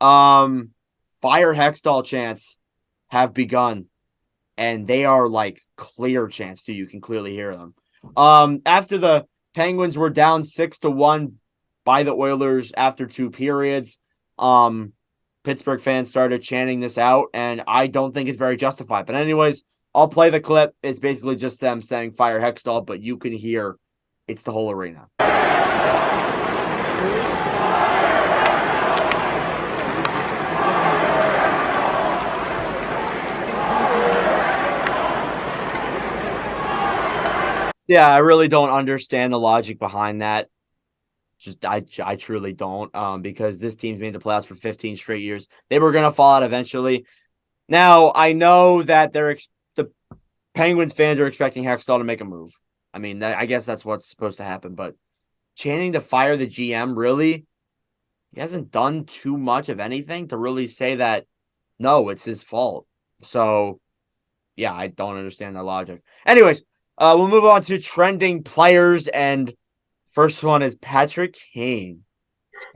Fire Hextall chants have begun, and they are like clear chants too. You can clearly hear them. After the Penguins were down 6-1 by the Oilers after 2 periods, Pittsburgh fans started chanting this out, and I don't think it's very justified. But anyways, I'll play the clip. It's basically just them saying Fire Hextall, but you can hear it's the whole arena. Yeah, I really don't understand the logic behind that. I truly don't. Because this team's made the playoffs for 15 straight years. They were gonna fall out eventually. Now I know that the Penguins fans are expecting Hextall to make a move. I guess that's what's supposed to happen. But chanting to fire the GM, really, he hasn't done too much of anything to really say that No, it's his fault. So, yeah, I don't understand that logic. Anyways, we'll move on to trending players, and first one is Patrick Kane.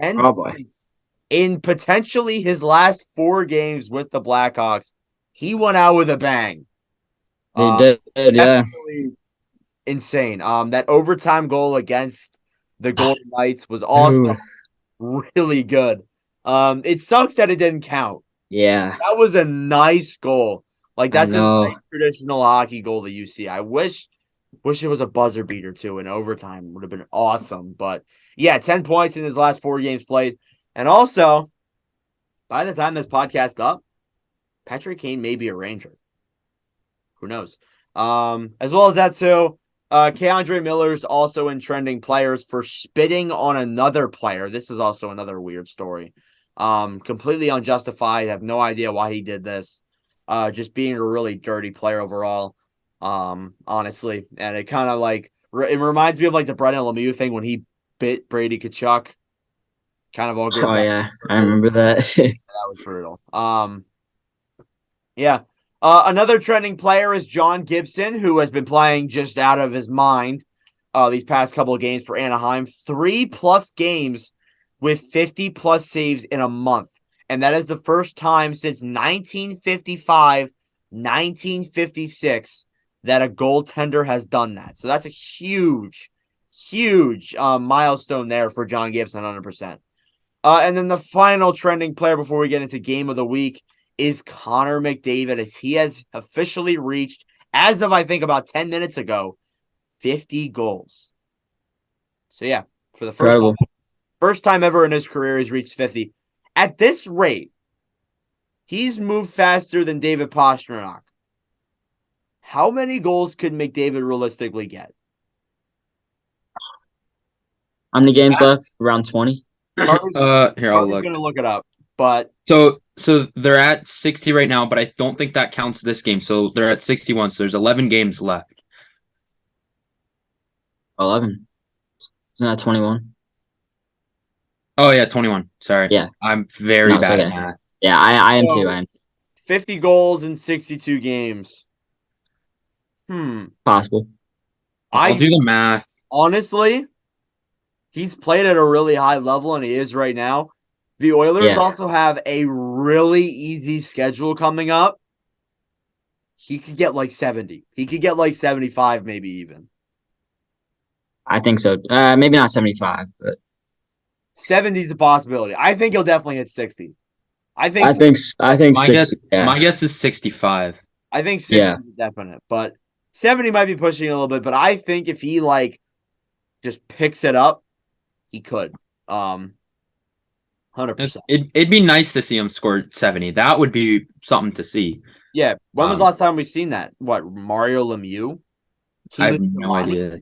10 Oh boy. points in potentially his last 4 games with the Blackhawks. He went out with a bang. He did, yeah. Definitely insane. That overtime goal against the Golden Knights was also Ooh, really good. It sucks that it didn't count. yeah, That was a nice goal. Like I that's a know. nice traditional hockey goal that you see. I wish it was a buzzer beater too in overtime. Would have been awesome. But yeah, 10 points in his last 4 games played. And also, by the time this podcast up, Patrick Kane may be a Ranger. Who knows? As well as that too, Keandre Miller's also in trending players for spitting on another player. This is also another weird story. Completely unjustified. Have no idea why he did this. Just being a really dirty player overall. Honestly, and it kind of like it reminds me of like the Brendan Lemieux thing when he bit Brady Kachuk. Kind of all goes Oh back. yeah, I remember that. That was brutal. Yeah. Another trending player is John Gibson, who has been playing just out of his mind these past couple of games for Anaheim. 3+ games with 50+ saves in a month. And that is the first time since 1955, 1956 that a goaltender has done that. So that's a huge, huge milestone there for John Gibson, 100%. And then the final trending player before we get into game of the week is Connor McDavid, as he has officially reached, as of I think about 10 minutes ago, 50 goals. So yeah, for the Incredible. first time ever in his career, he's reached 50. At this rate, he's moved faster than David Pastrnak. How many goals could McDavid realistically get? How many games left? Around 20. Here, I'll Carter's look. going to look it up, but So they're at 60 right now, but I don't think that counts this game. So they're at 61. So there's 11 games left. 11. Isn't that 21? Oh yeah, 21. Sorry. Yeah. I'm very No, it's bad okay. at math. Yeah, I am So- too. I am 50 goals in 62 games. possible. I'll do the math. Honestly, he's played at a really high level, and he is right now. The Oilers Yeah. also have a really easy schedule coming up. He could get like 70. He could get like 75, maybe even. I think so. Maybe not 75, but 70 is a possibility. I think he'll definitely hit 60. I think I think My 60. guess, Yeah. my guess is 65. I think 60 Yeah. is definite, but 70 might be pushing a little bit. But I think if he like just picks it up, he could. 100%. It'd be nice to see him score 70. That would be something to see. Yeah. When was the Um, last time we seen that? What, Mario Lemieux? I have Team no idea.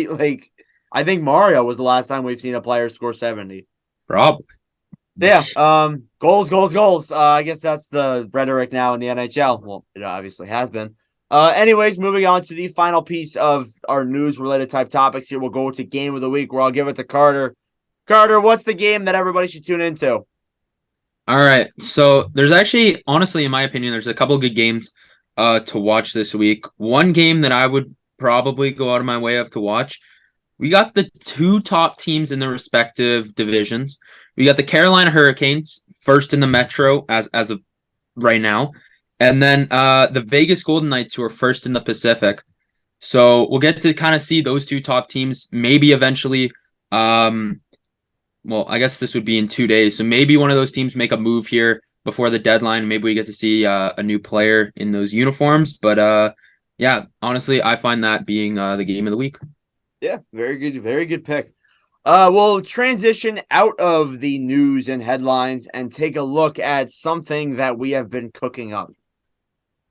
Like, I think Mario was the last time we've seen a player score 70. Probably. Yeah. Goals, goals, goals. I guess that's the rhetoric now in the NHL. Well, it obviously has been. Anyways, moving on to the final piece of our news-related type topics here. We'll go to game of the week, where I'll give it to Carter. Carter, what's the game that everybody should tune into? All right. So there's actually, honestly, in my opinion, there's a couple good games to watch this week. One game that I would probably go out of my way of to watch. We got the two top teams in their respective divisions. We got the Carolina Hurricanes, first in the Metro as of right now. And then the Vegas Golden Knights, who are first in the Pacific. So we'll get to kind of see those two top teams, maybe eventually. Well, I guess this would be in 2 days. So maybe one of those teams make a move here before the deadline. Maybe we get to see a new player in those uniforms. But yeah, honestly, I find that being the game of the week. Yeah, very good pick. We'll transition out of the news and headlines and take a look at something that we have been cooking up.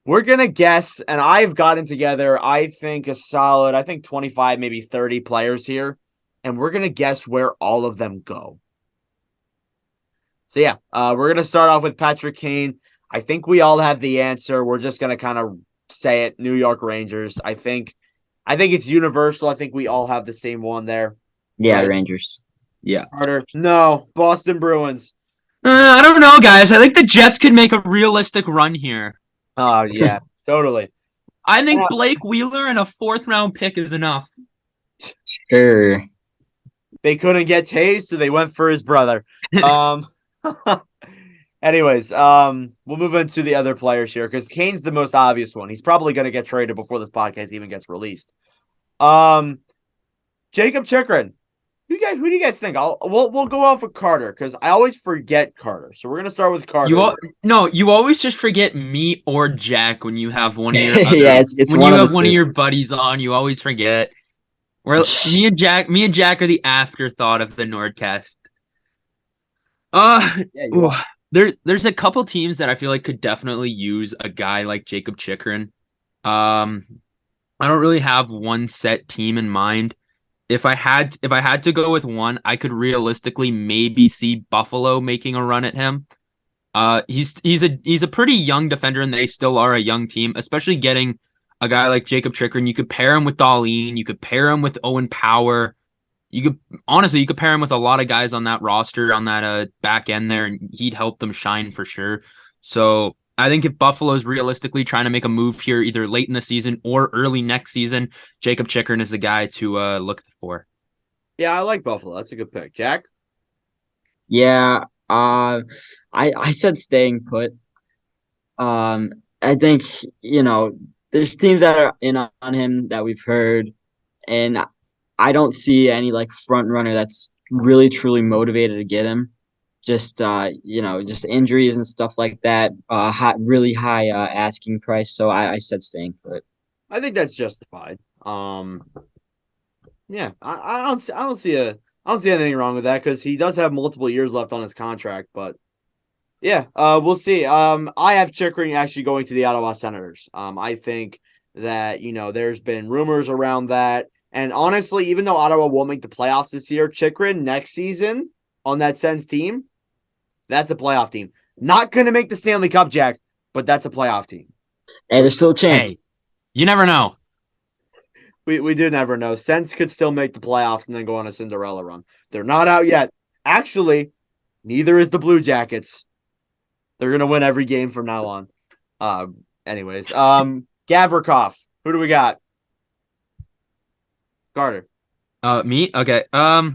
We're gonna guess, and I've gotten together, I think 25, maybe 30 players here, and we're gonna guess where all of them go. So yeah, we're gonna start off with Patrick Kane. I think we all have the answer. We're just gonna kind of say it. New York Rangers. I think it's universal. I think we all have the same one there. Yeah, Right. Rangers. Yeah. Carter. No, Boston Bruins. I don't know, guys. I think the Jets could make a realistic run here. Oh yeah, totally. I think Blake Wheeler and a 4th-round pick is enough. Sure. They couldn't get Taze, so they went for his brother. Anyways, we'll move into the other players here because Kane's the most obvious one. He's probably going to get traded before this podcast even gets released. Jacob Chikrin. Who do you guys think? We'll go off with Carter because I always forget Carter. So we're gonna start with Carter. You always just forget me or Jack when you have one of your it's when one you of have the one two. of your buddies on. You always forget. Me and Jack are the afterthought of the NordCast. There's a couple teams that I feel like could definitely use a guy like Jacob Chikrin. I don't really have one set team in mind. If I had to go with one, I could realistically maybe see Buffalo making a run at him. He's a pretty young defender, and they still are a young team. Especially getting a guy like Jacob Chikrin, you could pair him with Darlene, you could pair him with Owen Power. You could pair him with a lot of guys on that roster, on that back end there, and he'd help them shine for sure. So I think if Buffalo's realistically trying to make a move here, either late in the season or early next season, Jacob Chikrin is the guy to look for. Yeah, I like Buffalo. That's a good pick. Jack? Yeah, I said staying put. I think, there's teams that are in on him that we've heard, and I don't see any like front runner that's really truly motivated to get him. Just just injuries and stuff like that. Really high asking price. So I said staying put. I think that's justified. Yeah, I don't see anything wrong with that because he does have multiple years left on his contract. But yeah, we'll see. I have Chikrin actually going to the Ottawa Senators. I think that there's been rumors around that, and honestly, even though Ottawa won't make the playoffs this year, Chikrin next season on that Sens team, that's a playoff team. Not going to make the Stanley Cup, Jack, but that's a playoff team. Hey, there's still a chance. Hey, you never know. We do never know. Sens could still make the playoffs and then go on a Cinderella run. They're not out yet. Actually, neither is the Blue Jackets. They're going to win every game from now on. Anyways, Gavrikov. Who do we got? Carter. Me? Okay. I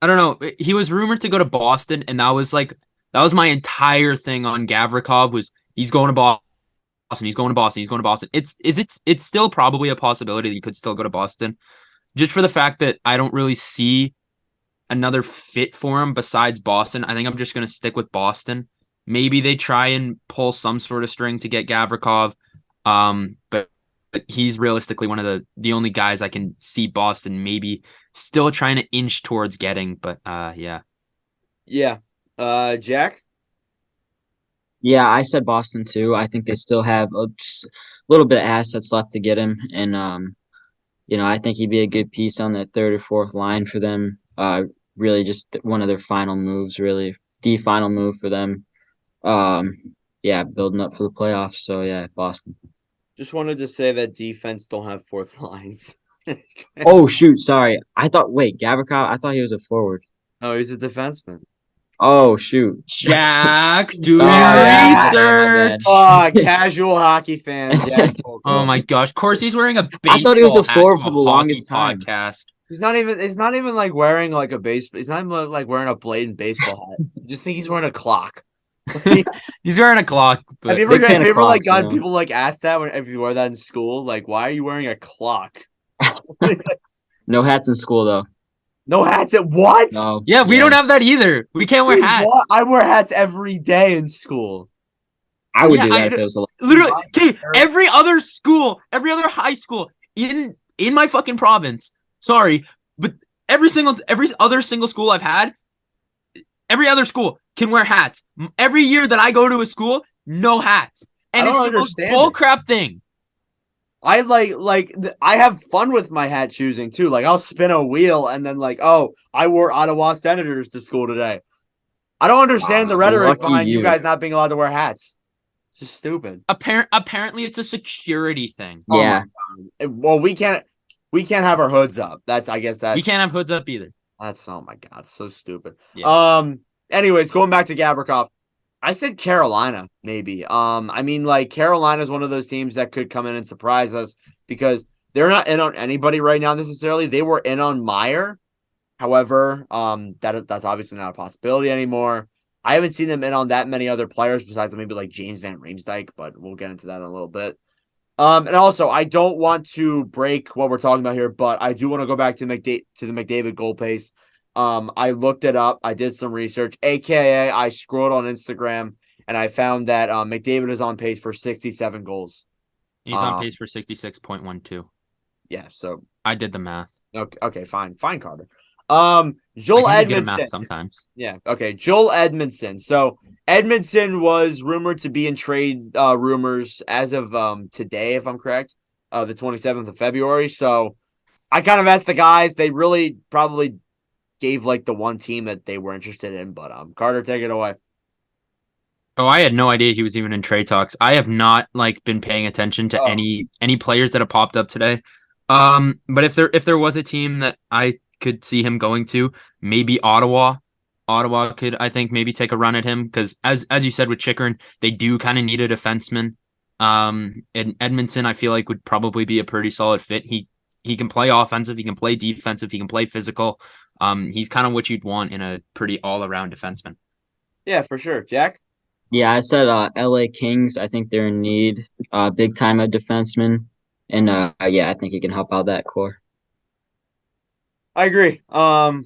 don't know. He was rumored to go to Boston, and that was my entire thing on Gavrikov was he's going to Boston. He's going to Boston. He's going to Boston. It's still probably a possibility that he could still go to Boston, just for the fact that I don't really see another fit for him besides Boston. I think I'm just going to stick with Boston. Maybe they try and pull some sort of string to get Gavrikov, but he's realistically one of the only guys I can see Boston maybe still trying to inch towards getting. But yeah. Jack. Yeah, I said Boston too. I think they still have just a little bit of assets left to get him, and I think he'd be a good piece on the third or fourth line for them. Really, just one of their final moves. Really, the final move for them. Building up for the playoffs. So yeah, Boston. Just wanted to say that defense don't have fourth lines. Oh shoot, sorry. Gavrikov. I thought he was a forward. Oh, he's a defenseman. Oh shoot, Jack, do your yeah, research. Oh, casual hockey fan. Jack. Oh my gosh, of course he's wearing a baseball. I thought he was a hat forward to for the hockey longest time. podcast. He's not even like wearing like a base. He's not even like wearing a blatant baseball hat. I just think he's wearing a clock. He's wearing a clock. Have you ever like gotten people like asked that if you wear that in school? Like, why are you wearing a clock? No hats in school though. No hats at what? No. Yeah, we don't have that either. We can't wear hats. What? I wear hats every day in school. I would do that if there was a literally. Okay, every other school, every other high school in my fucking province. Sorry, but every other single school I've had, every other school can wear hats. Every year that I go to a school, no hats, and I don't it's the most understand bullcrap thing. I I have fun with my hat choosing too. Like I'll spin a wheel and then I wore Ottawa Senators to school today. I don't understand the rhetoric behind you guys not being allowed to wear hats. It's just stupid. Apparently it's a security thing. Yeah. Well, we can't have our hoods up. I guess that we can't have hoods up either. That's oh my god, so stupid. Yeah. Anyways, going back to Gavrikov, I said Carolina, maybe. I mean, like, Carolina is one of those teams that could come in and surprise us because they're not in on anybody right now necessarily. They were in on Meyer. However, that's obviously not a possibility anymore. I haven't seen them in on that many other players besides maybe like James Van Riemsdyk, but we'll get into that in a little bit. And also, I don't want to break what we're talking about here, but I do want to go back to the McDavid goal pace. I looked it up. I did some research, aka I scrolled on Instagram and I found that McDavid is on pace for 67 goals. He's on pace for 66.12. Yeah, so I did the math. Okay, fine, Carter. I Joel can get a Edmondson. math sometimes. Yeah, okay, Joel Edmondson. So Edmondson was rumored to be in trade rumors as of today, if I'm correct, the 27th of February. So I kind of asked the guys. They really probably gave like the one team that they were interested in. But Carter, take it away. Oh, I had no idea he was even in trade talks. I have not been paying attention to any players that have popped up today. But if there was a team that I could see him going to, maybe Ottawa. Ottawa could, I think, maybe take a run at him because as you said with Chychrun, they do kind of need a defenseman. And Edmondson, I feel like would probably be a pretty solid fit. He can play offensive, he can play defensive, he can play physical. He's kind of what you'd want in a pretty all-around defenseman. Yeah, for sure. Jack? Yeah, I said LA Kings. I think they're in need big time of defenseman. And yeah, I think he can help out that core. I agree. I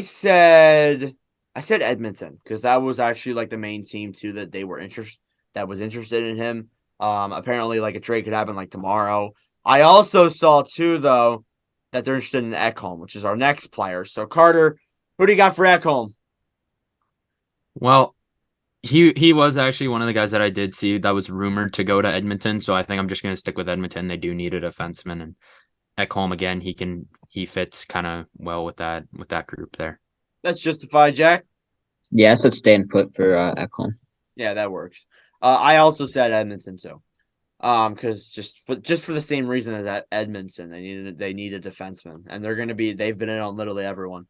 said Edmonton because that was actually like the main team too that was interested in him. Apparently like a trade could happen like tomorrow. I also saw too though that they're interested in Ekholm, which is our next player. So Carter, who do you got for Ekholm? Well, he was actually one of the guys that I did see that was rumored to go to Edmonton, so I think I'm just going to stick with Edmonton. They do need a defenseman, and Ekholm again, he fits kind of well with that group there. That's justified, Jack. Yeah, I said staying put for Ekholm. Yeah, that works. I also said Edmonton too. Because just for the same reason as that Edmondson, they need a defenseman, and they've been in on literally everyone.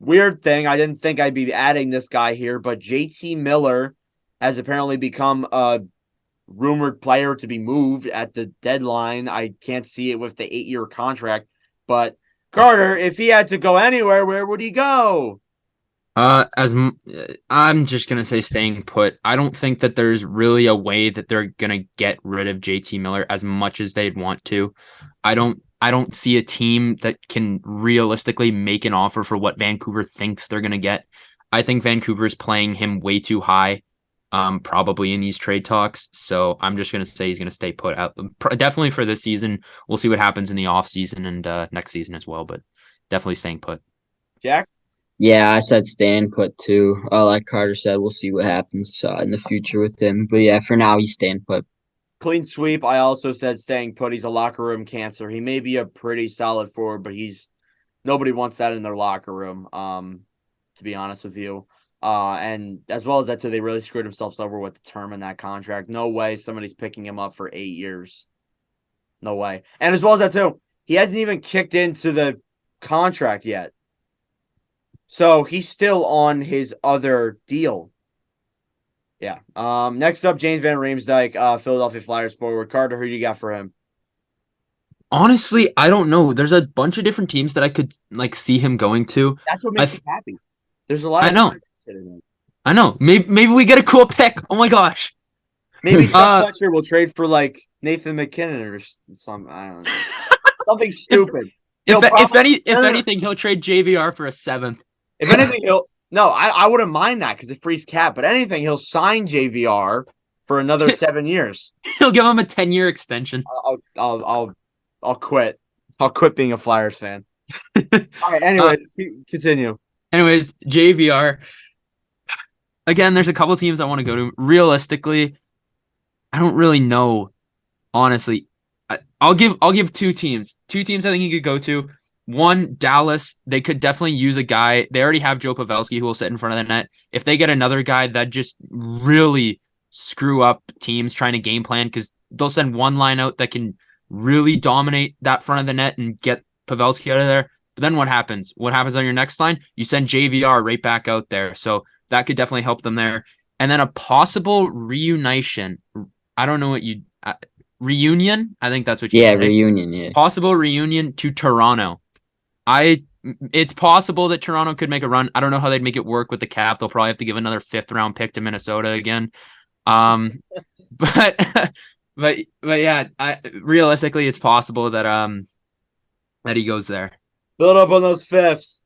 Weird thing, I didn't think I'd be adding this guy here, but JT Miller has apparently become a rumored player to be moved at the deadline. I can't see it with the 8-year contract, but Carter, if he had to go anywhere, where would he go? I'm just gonna say staying put. I don't think that there's really a way that they're gonna get rid of JT Miller as much as they'd want to. I don't see a team that can realistically make an offer for what Vancouver thinks they're gonna get. I think Vancouver's playing him way too high, probably in these trade talks. So I'm just gonna say he's gonna stay put out definitely for this season. We'll see what happens in the off season and next season as well, but definitely staying put. Jack? Yeah, I said staying put too. Like Carter said, we'll see what happens in the future with him. But yeah, for now, he's staying put. Clean sweep. I also said staying put. He's a locker room cancer. He may be a pretty solid forward, but nobody wants that in their locker room. To be honest with you. And as well as that too, they really screwed themselves over with the term in that contract. No way somebody's picking him up for 8 years. No way. And as well as that too, he hasn't even kicked into the contract yet. So he's still on his other deal. Yeah. Next up, James Van Riemsdyk, Philadelphia Flyers forward. Carter, who you got for him? Honestly, I don't know. There's a bunch of different teams that I could see him going to. That's what makes me happy. There's a lot. I know. Maybe we get a cool pick. Oh my gosh. Maybe Chuck Fletcher will trade for like Nathan McKinnon or something. I don't know. Something stupid. If anything, he'll trade JVR for a 7th. If anything, I wouldn't mind that because it frees cap. But anything, he'll sign JVR for another 7 years. He'll give him a 10-year extension. I'll quit. I'll quit being a Flyers fan. All right. Anyways, continue. Anyways, JVR. Again, there's a couple teams I want to go to. Realistically, I don't really know. Honestly, I'll give 2 teams. 2 teams I think he could go to. One, Dallas, they could definitely use a guy. They already have Joe Pavelski who will sit in front of the net. If they get another guy, that just really screw up teams trying to game plan because they'll send one line out that can really dominate that front of the net and get Pavelski out of there. But then what happens? What happens on your next line? You send JVR right back out there. So that could definitely help them there. And then a possible reunition. I don't know what you reunion. I think that's what you say. Reunion. Yeah. Possible reunion to Toronto. It's possible that Toronto could make a run. I don't know how they'd make it work with the cap. They'll probably have to give another 5th round pick to Minnesota again. But yeah, realistically, it's possible that that he goes there. Build up on those fifths.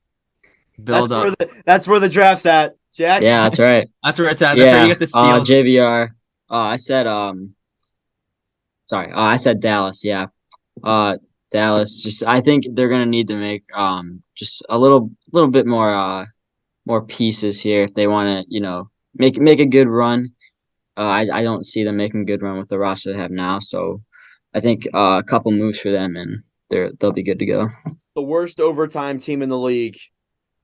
Build up. That's where the draft's at, Jack. Yeah, that's right. That's where it's at. That's where you get the steals. JVR. I said I said Dallas. Yeah. Dallas. I think they're gonna need to make just a little bit more pieces here if they want to make a good run. I don't see them making a good run with the roster they have now. So I think a couple moves for them and they'll be good to go. The worst overtime team in the league.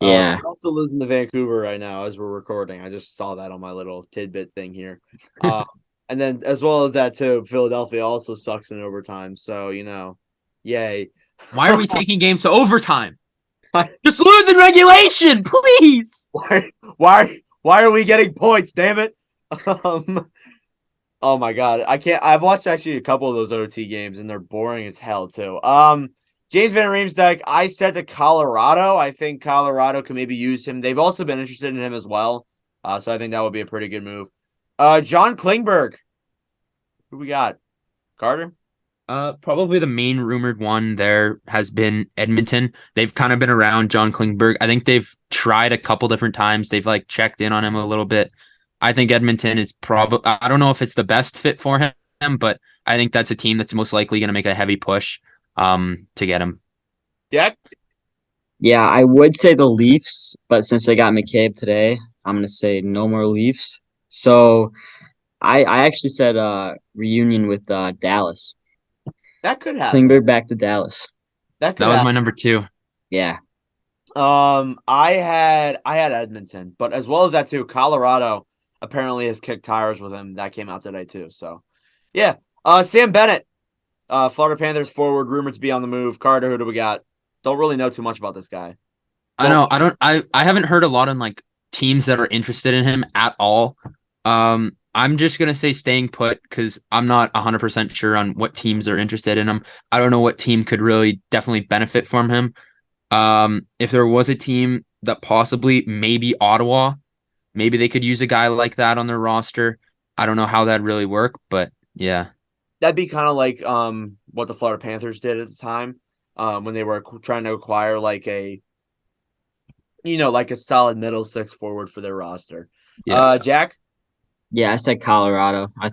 Yeah. We're also losing to Vancouver right now as we're recording. I just saw that on my little tidbit thing here. And then as well as that too, Philadelphia also sucks in overtime. So, yay. Why are we taking games to overtime? Just lose in regulation, please. Why are we getting points? Damn it. Oh my God. I've watched actually a couple of those OT games and they're boring as hell too. James Van Riemsdyk, I said to Colorado. I think Colorado can maybe use him. They've also been interested in him as well. So I think that would be a pretty good move. John Klingberg. Who we got? Carter? Probably the main rumored one there has been Edmonton. They've kind of been around John Klingberg. I think they've tried a couple different times. They've checked in on him a little bit. I think Edmonton is probably, I don't know if it's the best fit for him, but I think that's a team that's most likely going to make a heavy push to get him. Yeah. Yeah, I would say the Leafs, but since they got McCabe today, I'm going to say no more Leafs. So I actually said reunion with Dallas. That could happen. Klingberg back to Dallas. That was my number 2. Yeah. I had Edmonton, but as well as that too, Colorado apparently has kicked tires with him. That came out today too. So, yeah. Sam Bennett, Florida Panthers forward, rumored to be on the move. Carter, who do we got? Don't really know too much about this guy. I know. I haven't heard a lot on teams that are interested in him at all. I'm just gonna say staying put because I'm not 100% sure on what teams are interested in him. I don't know what team could really definitely benefit from him. If there was a team that possibly maybe Ottawa, maybe they could use a guy like that on their roster. I don't know how that'd really work, but yeah. That'd be kind of like what the Florida Panthers did at the time when they were trying to acquire a solid middle 6 forward for their roster. Yeah. Jack? Yeah, I said Colorado. I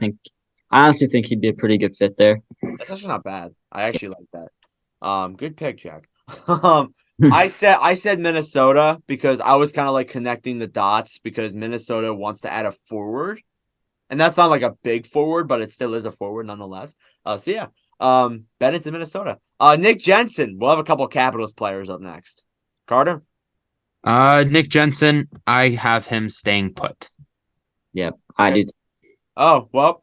honestly think he'd be a pretty good fit there. That's not bad. I actually like that. Good pick, Jack. I said Minnesota because I was kind of connecting the dots because Minnesota wants to add a forward. And that's not a big forward, but it still is a forward nonetheless. So yeah. Bennett's in Minnesota. Nick Jensen. We'll have a couple of Capitals players up next. Carter? Nick Jensen, I have him staying put. Yep, I do. Oh, well,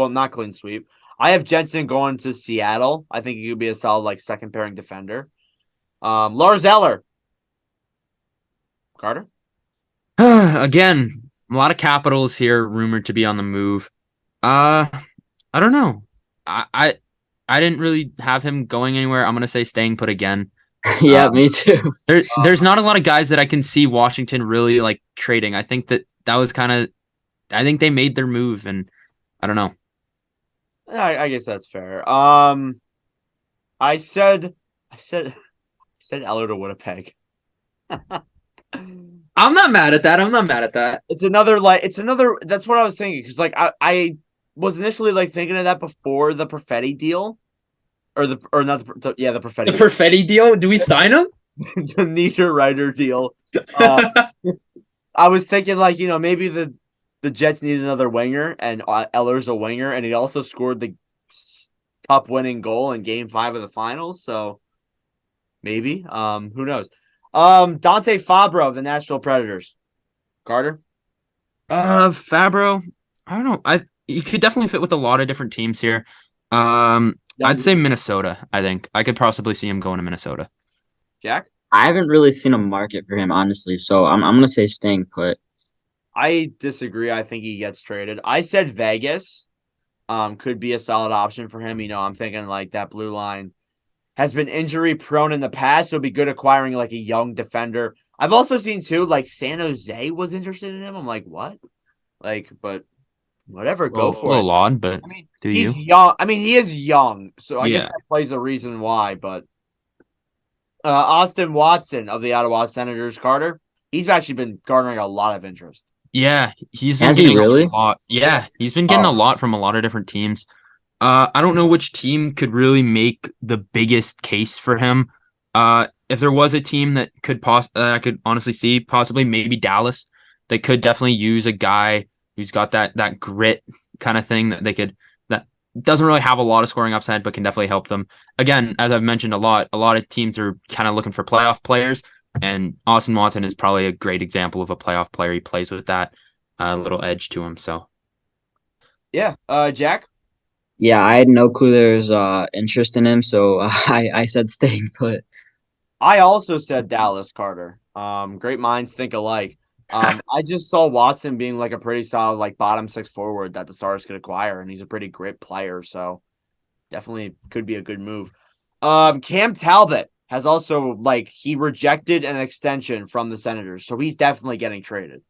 not clean sweep. I have Jensen going to Seattle. I think he could be a solid second pairing defender. Lars Eller. Carter? Again, a lot of Capitals here rumored to be on the move. I don't know. I didn't really have him going anywhere. I'm gonna say staying put again. Yeah, me too. There's not a lot of guys that I can see Washington really trading. I think that was I think they made their move, and I don't know. I guess that's fair. I said Eller to Winnipeg. I'm not mad at that. It's another. That's what I was thinking because I was initially thinking of that before the Perfetti deal, the Perfetti. The Perfetti deal. Do we sign him? The Niederreiter deal. I was thinking maybe the Jets need another winger and Eller's a winger and he also scored the cup winning goal in Game 5 of the finals. So maybe who knows? Dante Fabro of the Nashville Predators. Carter? Fabro, I don't know. He could definitely fit with a lot of different teams here. I'd say Minnesota, I think. I could possibly see him going to Minnesota. Jack? I haven't really seen a market for him, honestly. So I'm gonna say staying put. I disagree. I think he gets traded. I said Vegas could be a solid option for him. I'm thinking like that blue line has been injury prone in the past, so it'd be good acquiring like a young defender. I've also seen too, like San Jose was interested in him. I'm like, what? Like, but whatever, go A for it. little odd, but I mean, do he's you? young. I mean, he is young, so I guess Yeah. that plays a reason why. But Austin Watson of the Ottawa Senators, Carter, he's actually been garnering a lot of interest. Yeah, he's been Has he getting really? a lot. Yeah, he's been getting a Oh, lot from a lot of different teams. I don't know which team could really make the biggest case for him. If there was a team that I could honestly see possibly maybe Dallas, they could definitely use a guy who's got that grit kind of thing that doesn't really have a lot of scoring upside, but can definitely help them. Again, as I've mentioned a lot of teams are kind of looking for playoff players, and Austin Watson is probably a great example of a playoff player. He plays with that little edge to him. So Yeah, Jack. yeah. I had no clue there's interest in him, so I said staying put. I also said Dallas, Carter. Great minds think alike. I just saw Watson being like a pretty solid like bottom six forward that the Stars could acquire, and he's a pretty great player, so definitely could be a good move. Cam Talbot has also like he rejected an extension from the Senators, so he's definitely getting traded.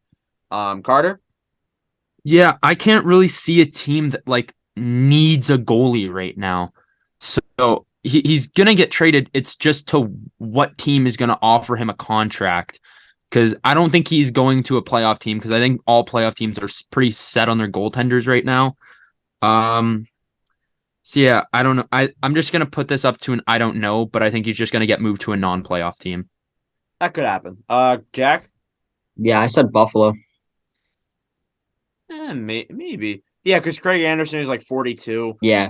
Carter. yeah, I can't really see a team that like needs a goalie right now. So he's gonna get traded. It's just to what team is gonna offer him a contract. Because I don't think he's going to a playoff team. Because I think all playoff teams are pretty set on their goaltenders right now. So yeah, I don't know. I'm just gonna put this up to an I don't know, but I think he's just gonna get moved to a non-playoff team. That could happen. Jack. Yeah, I said Buffalo. Maybe. Yeah, because Craig Anderson is like 42. Yeah,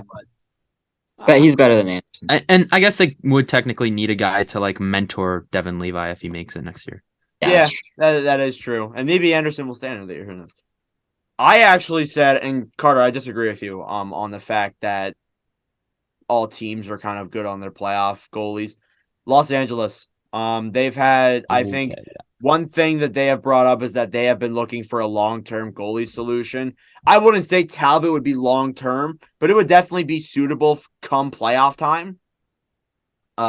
Uh, he's better than Anderson. And I guess they would technically need a guy to like mentor Devin Levi if he makes it next year. Yeah, Yeah, that's true. that is true. And maybe Anderson will stay another year. Who knows? I actually said, and Carter, I disagree with you on the fact that all teams are kind of good on their playoff goalies. Los Angeles, they've had, I think, Okay. one thing that they have brought up is that they have been looking for a long-term goalie solution. I wouldn't say Talbot would be long-term, but it would definitely be suitable come playoff time.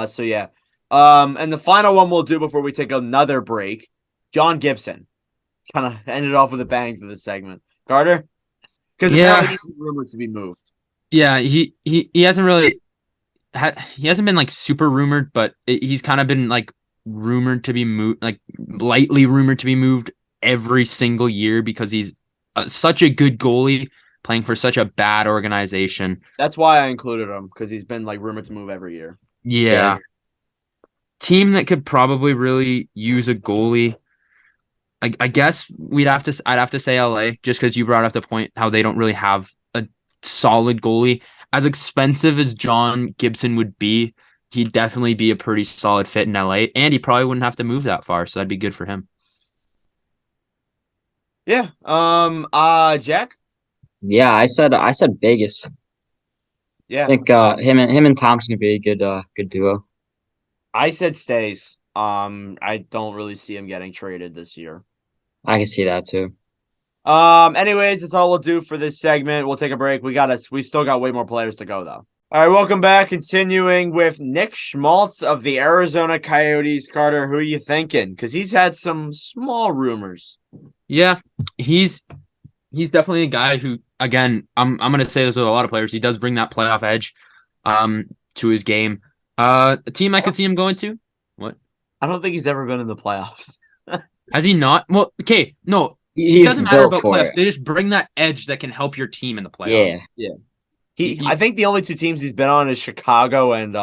So yeah. And the final one we'll do before we take another break, John Gibson. Kind of ended off with a bang for this segment. Carter? Because apparently he's rumored to be moved. Yeah, he hasn't really he hasn't been like super rumored, but he's kind of been like rumored to be moved, like lightly rumored to be moved every single year because he's such a good goalie playing for such a bad organization. That's why I included him, because he's been like rumored to move every year. Yeah. Team that could probably really use a goalie. I guess I'd have to say LA just because you brought up the point how they don't really have a solid goalie. As expensive as John Gibson would be, he'd definitely be a pretty solid fit in LA, and he probably wouldn't have to move that far, so that'd be good for him. Yeah. Jack? Yeah, I said Vegas. Yeah. I think him and Thompson could be a good duo. I said stays. I don't really see him getting traded this year. I can see that too. Anyways, that's all we'll do for this segment. We'll take a break. We still got way more players to go though. All right, welcome back. Continuing with Nick Schmaltz of the Arizona Coyotes. Carter, who are you thinking? Because he's had some small rumors. Yeah, he's definitely a guy who, again, I'm gonna say this with a lot of players. He does bring that playoff edge, to his game. A team I could see him going to. What? I don't think he's ever been in the playoffs. Has he not? Well, okay, no. It He's doesn't matter built about for playoffs. it. They just bring that edge that can help your team in the playoffs. Yeah, I think the only two teams he's been on is Chicago and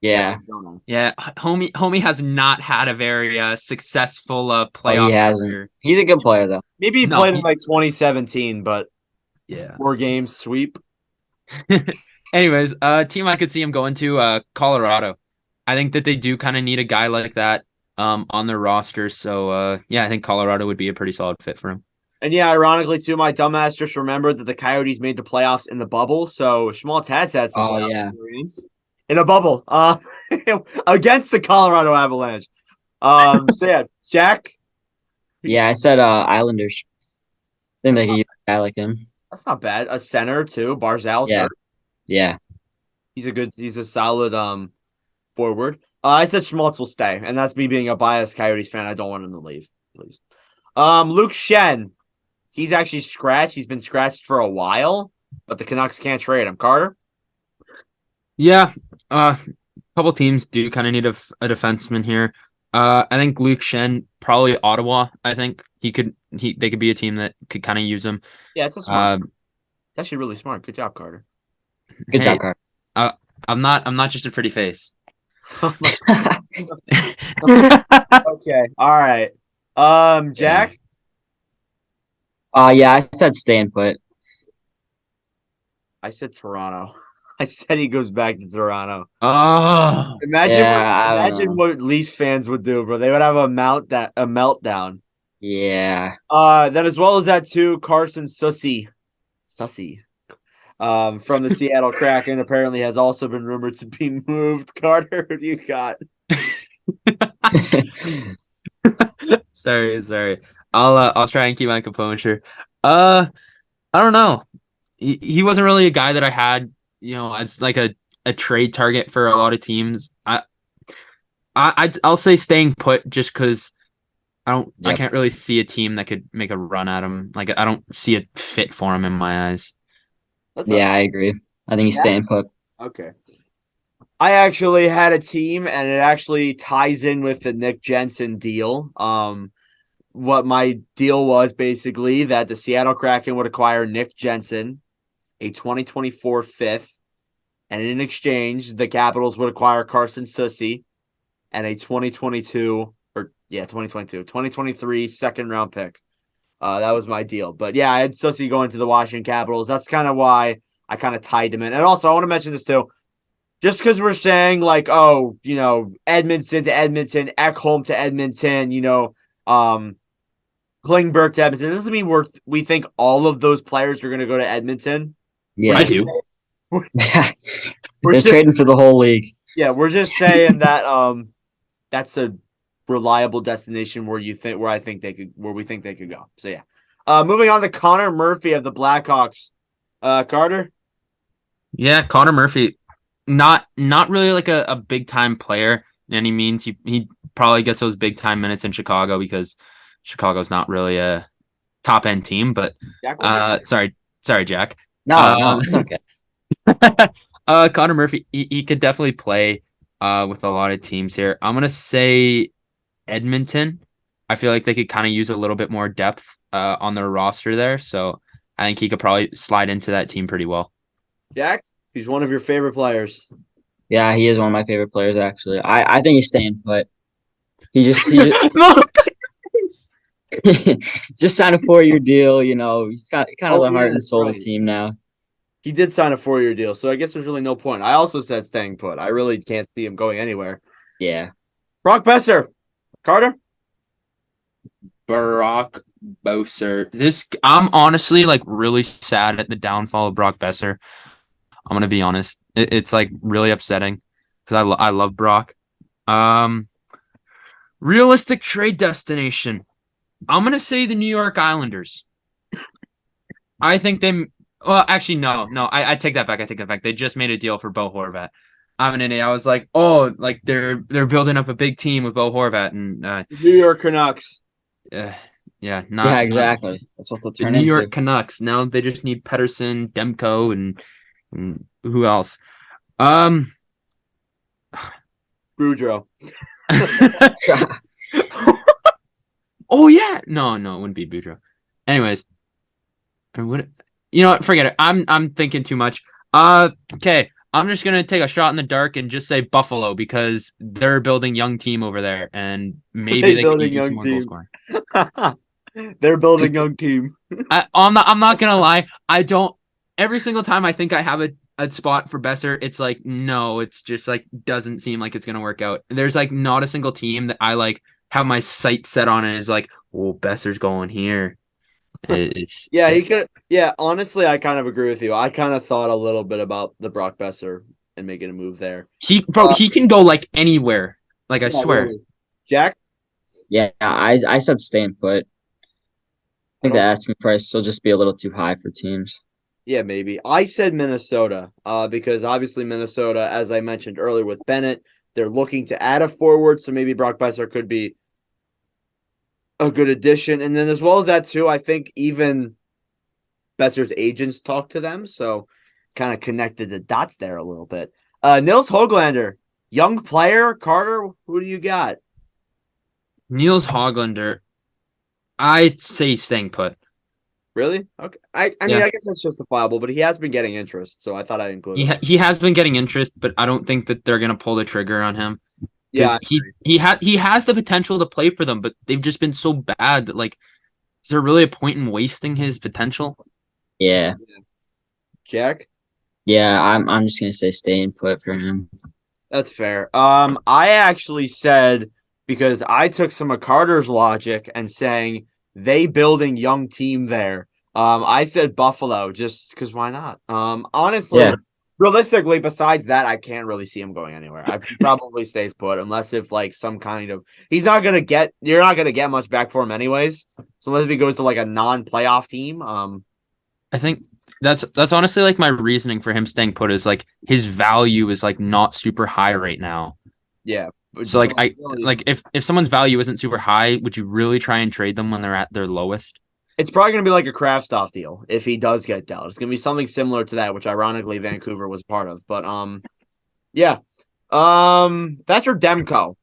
yeah. Arizona. Yeah, homie has not had a very successful Oh, playoff he hasn't. career. He's a good player though. Maybe he No, played in like 2017, but Yeah. 4 games sweep. Anyways, team I could see him going to Colorado. I think that they do kind of need a guy like that on their roster. So yeah, I think Colorado would be a pretty solid fit for him. And yeah, ironically too, my dumbass just remembered that the Coyotes made the playoffs in the bubble, so Schmaltz has had some Oh, playoff yeah. experience in a bubble. against the Colorado Avalanche. So yeah, Jack. Yeah, I said Islanders. Think they could use a guy like him. That's not bad. A center too. Barzal's Yeah. hurt. Yeah. He's a solid forward. I said Schmaltz will stay, and that's me being a biased Coyotes fan. I don't want him to leave, please. Luke Shen. He's actually scratched. He's been scratched for a while, but the Canucks can't trade him. Carter? Yeah, a couple teams do kind of need a defenseman here. I think Luke Shen, probably Ottawa. I think they could be a team that could kind of use him. Yeah, it's a smart. It's actually really smart. Good job, Carter. Good job, Carter. I'm not just a pretty face. Okay. All right. Jack? Yeah, I said staying put. I said Toronto. I said he goes back to Toronto. Oh, Imagine what Leafs fans would do, bro. They would have a meltdown. Yeah. Then as well as that too, Carson Sussy, from the Seattle Kraken apparently has also been rumored to be moved. Carter, who do you got? sorry. I'll try and keep my composure. I don't know. He wasn't really a guy that I had, as like a trade target for a lot of teams. I'll say staying put just because I can't really see a team that could make a run at him. Like I don't see a fit for him in my eyes. I agree. I think he's staying put. Okay. I actually had a team, and it actually ties in with the Nick Jensen deal. What my deal was basically that the Seattle Kraken would acquire Nick Jensen, a 2024 fifth, and in exchange, the Capitals would acquire Carson Sussy and a 2023 second round pick. That was my deal. But yeah, I had Sussy going to the Washington Capitals. That's kind of why I kind of tied him in. And also, I want to mention this too. Just because we're saying like, Edmonton to Edmonton, Ekholm to Edmonton, Klingberg to Edmonton, doesn't mean we think all of those players are going to go to Edmonton. Yeah, I do. They're trading for the whole league. Yeah, we're just saying that that's a reliable destination where we think they could go. So yeah. Moving on to Connor Murphy of the Blackhawks. Carter? Yeah, Connor Murphy. Not really like a big time player in any means. He probably gets those big time minutes in Chicago because Chicago's not really a top end team. But sorry, Jack. No, it's okay. Connor Murphy, he could definitely play with a lot of teams here. I'm gonna say Edmonton. I feel like they could kind of use a little bit more depth on their roster there, so I think he could probably slide into that team pretty well. Jack, he's one of your favorite players. Yeah, he is one of my favorite players actually. I think he's staying, but he just just signed a 4-year deal. He's got kind of the heart and soul of the team now. He did sign a 4-year deal, so I guess there's really no point. I also said staying put. I really can't see him going anywhere. Yeah. Brock Besser. Carter? Brock Besser. I'm honestly like really sad at the downfall of Brock Besser. I'm gonna be honest. It's like really upsetting because I love Brock. Realistic trade destination. I'm gonna say the New York Islanders. I think they. Well, actually, no. I take that back. They just made a deal for Bo Horvat. I'm an idiot. I was like, oh, like they're building up a big team with Bo Horvat and New York Canucks. Yeah, exactly. That's what they'll turn the New into. York Canucks. Now they just need Pettersson, Demko, and who else? Boudreaux. Oh yeah, no, it wouldn't be Boudreaux. Anyways, what? You know what? Forget it. I'm thinking too much. Okay. I'm just gonna take a shot in the dark and just say Buffalo because they're building young team over there, and maybe they can use some more goal scoring. They're building young team. I'm not gonna lie. I don't. Every single time I think I have a spot for Besser, it's like no. It's just like doesn't seem like it's gonna work out. There's like not a single team that I like have my sight set on and is like, well, Besser's going here. It's he could. Yeah, honestly, I kind of agree with you. I kind of thought a little bit about the Brock Besser and making a move there. He can go like anywhere. Like I Yeah, swear. really. Jack? Yeah, I said staying put. I think the don't- asking price will just be a little too high for teams. Yeah, maybe. I said Minnesota, because obviously Minnesota, as I mentioned earlier with Bennett, they're looking to add a forward, so maybe Brock Besser could be a good addition. And then as well as that too, I think even Besser's agents talked to them, so kind of connected the dots there a little bit. Nils Hoglander, young player. Carter, who do you got? Niels Hoglander, I'd say staying put. Really? Okay. I mean, Yeah. I guess that's justifiable, but he has been getting interest, so I thought I'd include him. He has been getting interest, but I don't think that they're gonna pull the trigger on him. Yeah, Because he has the potential to play for them, but they've just been so bad that like, is there really a point in wasting his potential? Yeah. Jack. Yeah, I'm just gonna say staying put for him. That's fair. I actually said because I took some of Carter's logic and saying they building young team there. I said Buffalo just because why not? Honestly, Yeah. realistically, besides that, I can't really see him going anywhere. I probably stays put unless if like some kind of you're not gonna get much back for him anyways. So unless if he goes to like a non-playoff team, I think that's honestly like my reasoning for him staying put is like his value is like not super high right now. yeah. So like I Really- like if someone's value isn't super high, would you really try and trade them when they're at their lowest? It's probably going to be like a Kraftstoff deal if he does get dealt. It's going to be something similar to that, which ironically Vancouver was part of. But yeah, Thatcher Demko.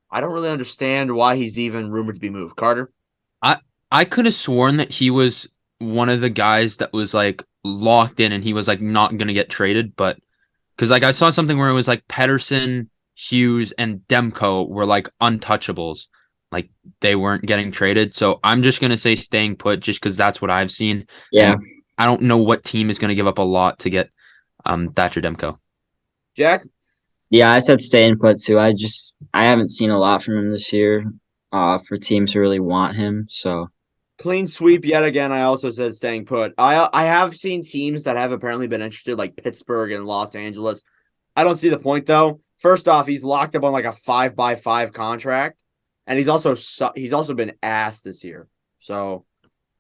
I don't really understand why he's even rumored to be moved. Carter. I could have sworn that he was one of the guys that was like locked in and he was like not gonna get traded, but because like I saw something where it was like Pedersen, Hughes, and Demko were like untouchables. Like they weren't getting traded. So I'm just gonna say staying put just because that's what I've seen. Yeah. And I don't know what team is gonna give up a lot to get Thatcher Demko. Jack. Yeah, I said staying put too. I haven't seen a lot from him this year. For teams who really want him. So Clean sweep yet again. I also said staying put. I have seen teams that have apparently been interested, like Pittsburgh and Los Angeles. I don't see the point though. First off, he's locked up on like a 5x5 contract, and he's also been ass this year. So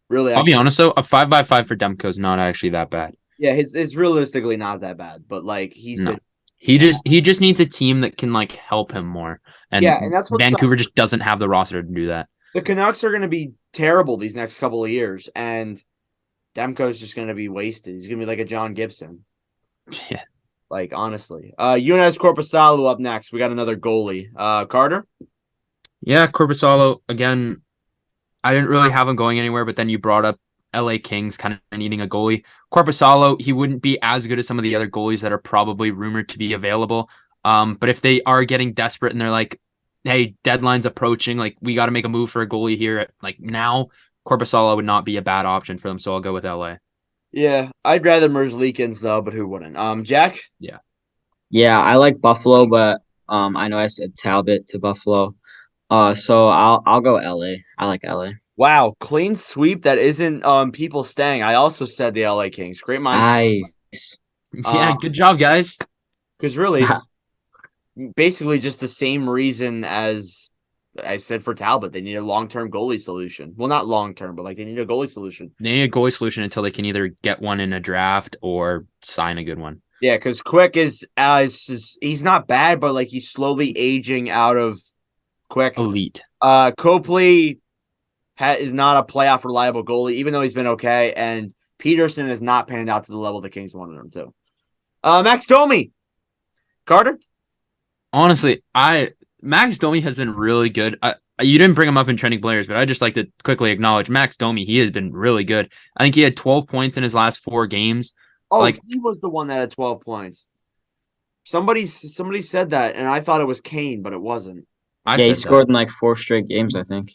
really, I'll be honest though, a 5x5 for Demko is not actually that bad. yeah, it's realistically not that bad, but like No. He just needs a team that can like help him more. And Yeah, and that's what Vancouver sucks. just doesn't have the roster to do that. The Canucks are going to be terrible these next couple of years, and Demko's just going to be wasted. He's going to be like a John Gibson. Yeah. Like, honestly. Younes Korpisalo up next. We got another goalie. Carter? Yeah, Korpisalo, again, I didn't really have him going anywhere, but then you brought up LA Kings kind of needing a goalie. Korpisalo, he wouldn't be as good as some of the other goalies that are probably rumored to be available. But if they are getting desperate and they're like, hey, deadline's approaching, like we got to make a move for a goalie here, like now, Korpisalo would not be a bad option for them, so I'll go with LA. Yeah, I'd rather Merzlikins, though, but who wouldn't? Jack? yeah, I like Buffalo, but I know I said Talbot to Buffalo. So I'll go LA. I like LA. Wow, clean sweep that isn't people staying. I also said the LA Kings. Great mind. Nice. Yeah, good job, guys. Because really, basically just the same reason as I said for Talbot. They need a long-term goalie solution. Well, not long-term, but like they need a goalie solution. They need a goalie solution until they can either get one in a draft or sign a good one. Yeah, because Quick is he's not bad, but like he's slowly aging out of Quick. Elite. Copley is not a playoff reliable goalie, even though he's been okay, and Peterson has not panned out to the level the Kings wanted him to. Max Domi. Carter? Honestly, Max Domi has been really good. You didn't bring him up in trending players, but I just like to quickly acknowledge Max Domi. He has been really good. I think he had 12 points in his last 4 games. Oh, Like- he was the one that had 12 points. Somebody said that, and I thought it was Kane, but it wasn't. I Yeah, he said scored in like 4 straight games, I think.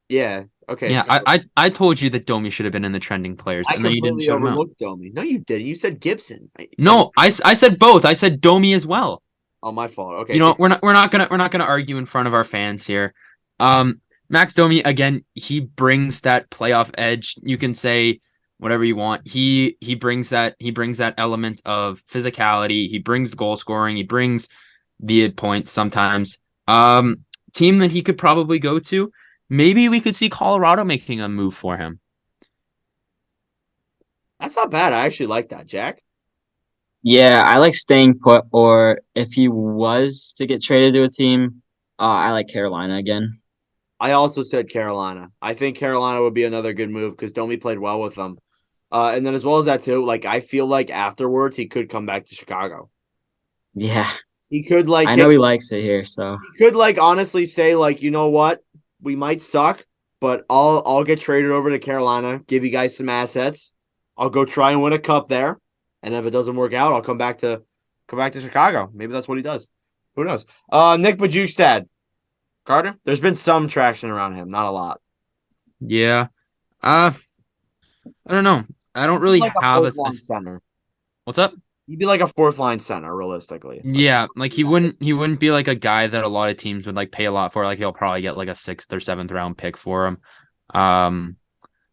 Yeah. Okay. Yeah, so I told you that Domi should have been in the trending players, I and then you didn't completely show him out. overlooked Domi. No, you didn't. You said Gibson. No, I said both. I said Domi as well. Oh, my fault. Okay. You know, we're not gonna argue in front of our fans here. Max Domi, again, he brings that playoff edge. You can say whatever you want. He brings that element of physicality. He brings goal scoring. He brings the points sometimes. Team that he could probably go to. Maybe we could see Colorado making a move for him. That's not bad. I actually like that, Jack. Yeah, I like staying put, or if he was to get traded to a team, I like Carolina again. I also said Carolina. I think Carolina would be another good move because Domi played well with them. And then as well as that too, like I feel like afterwards he could come back to Chicago. Yeah, He could like I take, know he likes it here, so he could like honestly say like, you know what, we might suck, but I'll get traded over to Carolina, give you guys some assets. I'll go try and win a cup there, and if it doesn't work out, I'll come back to Chicago. Maybe that's what he does. Who knows? Nick Bajukstad. Carter, there's been some traction around him, not a lot. Yeah. I don't know. I don't He's really like a have fourth line center. what's up? He'd be like a fourth line center, realistically. Yeah, like he wouldn't be like a guy that a lot of teams would like pay a lot for. Like he'll probably get like a 6th or 7th round pick for him.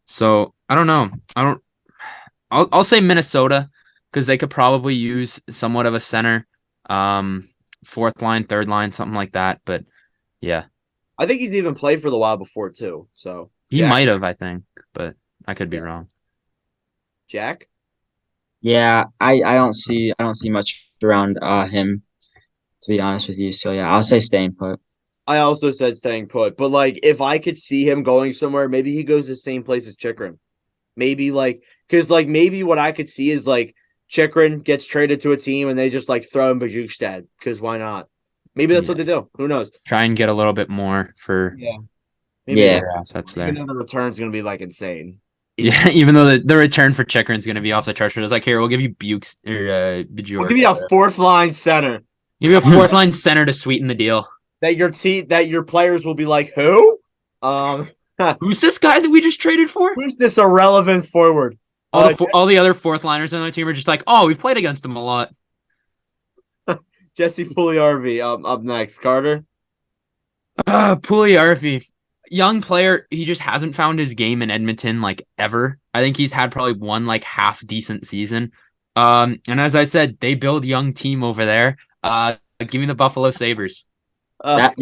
So I don't know. I'll say Minnesota because they could probably use somewhat of a center, fourth line, third line, something like that. But yeah, I think he's even played for the Wild before too. So he Jack, might have, I think, but I could be wrong. Jack. yeah, I don't see much around him, to be honest with you. So yeah, I'll say staying put. I also said staying put, but like if I could see him going somewhere, maybe he goes the same place as Chikrin. Maybe like because like maybe what I could see is like Chikrin gets traded to a team and they just like throw in Bajukstad because why not? Maybe that's what they do. Who knows? Try and get a little bit more for Yeah. Maybe Yeah. their assets even there. though the return's gonna be like insane. Yeah, even though the return for Chikrin's going to be off the charts, it's like, here, we'll give you Bukes or Bajor. We'll give you a fourth line center Give you a fourth line center to sweeten the deal. that your players will be like, who? Who's this guy that we just traded for? Who's this irrelevant forward? All the other fourth liners on the team are just like, oh, we played against him a lot. Jesse Pugliarvi up next. Carter. Pugliarvi, young player, he just hasn't found his game in Edmonton like ever. I think he's had probably one like half decent season. And as I said, they build young team over there. Give me the Buffalo Sabres. That's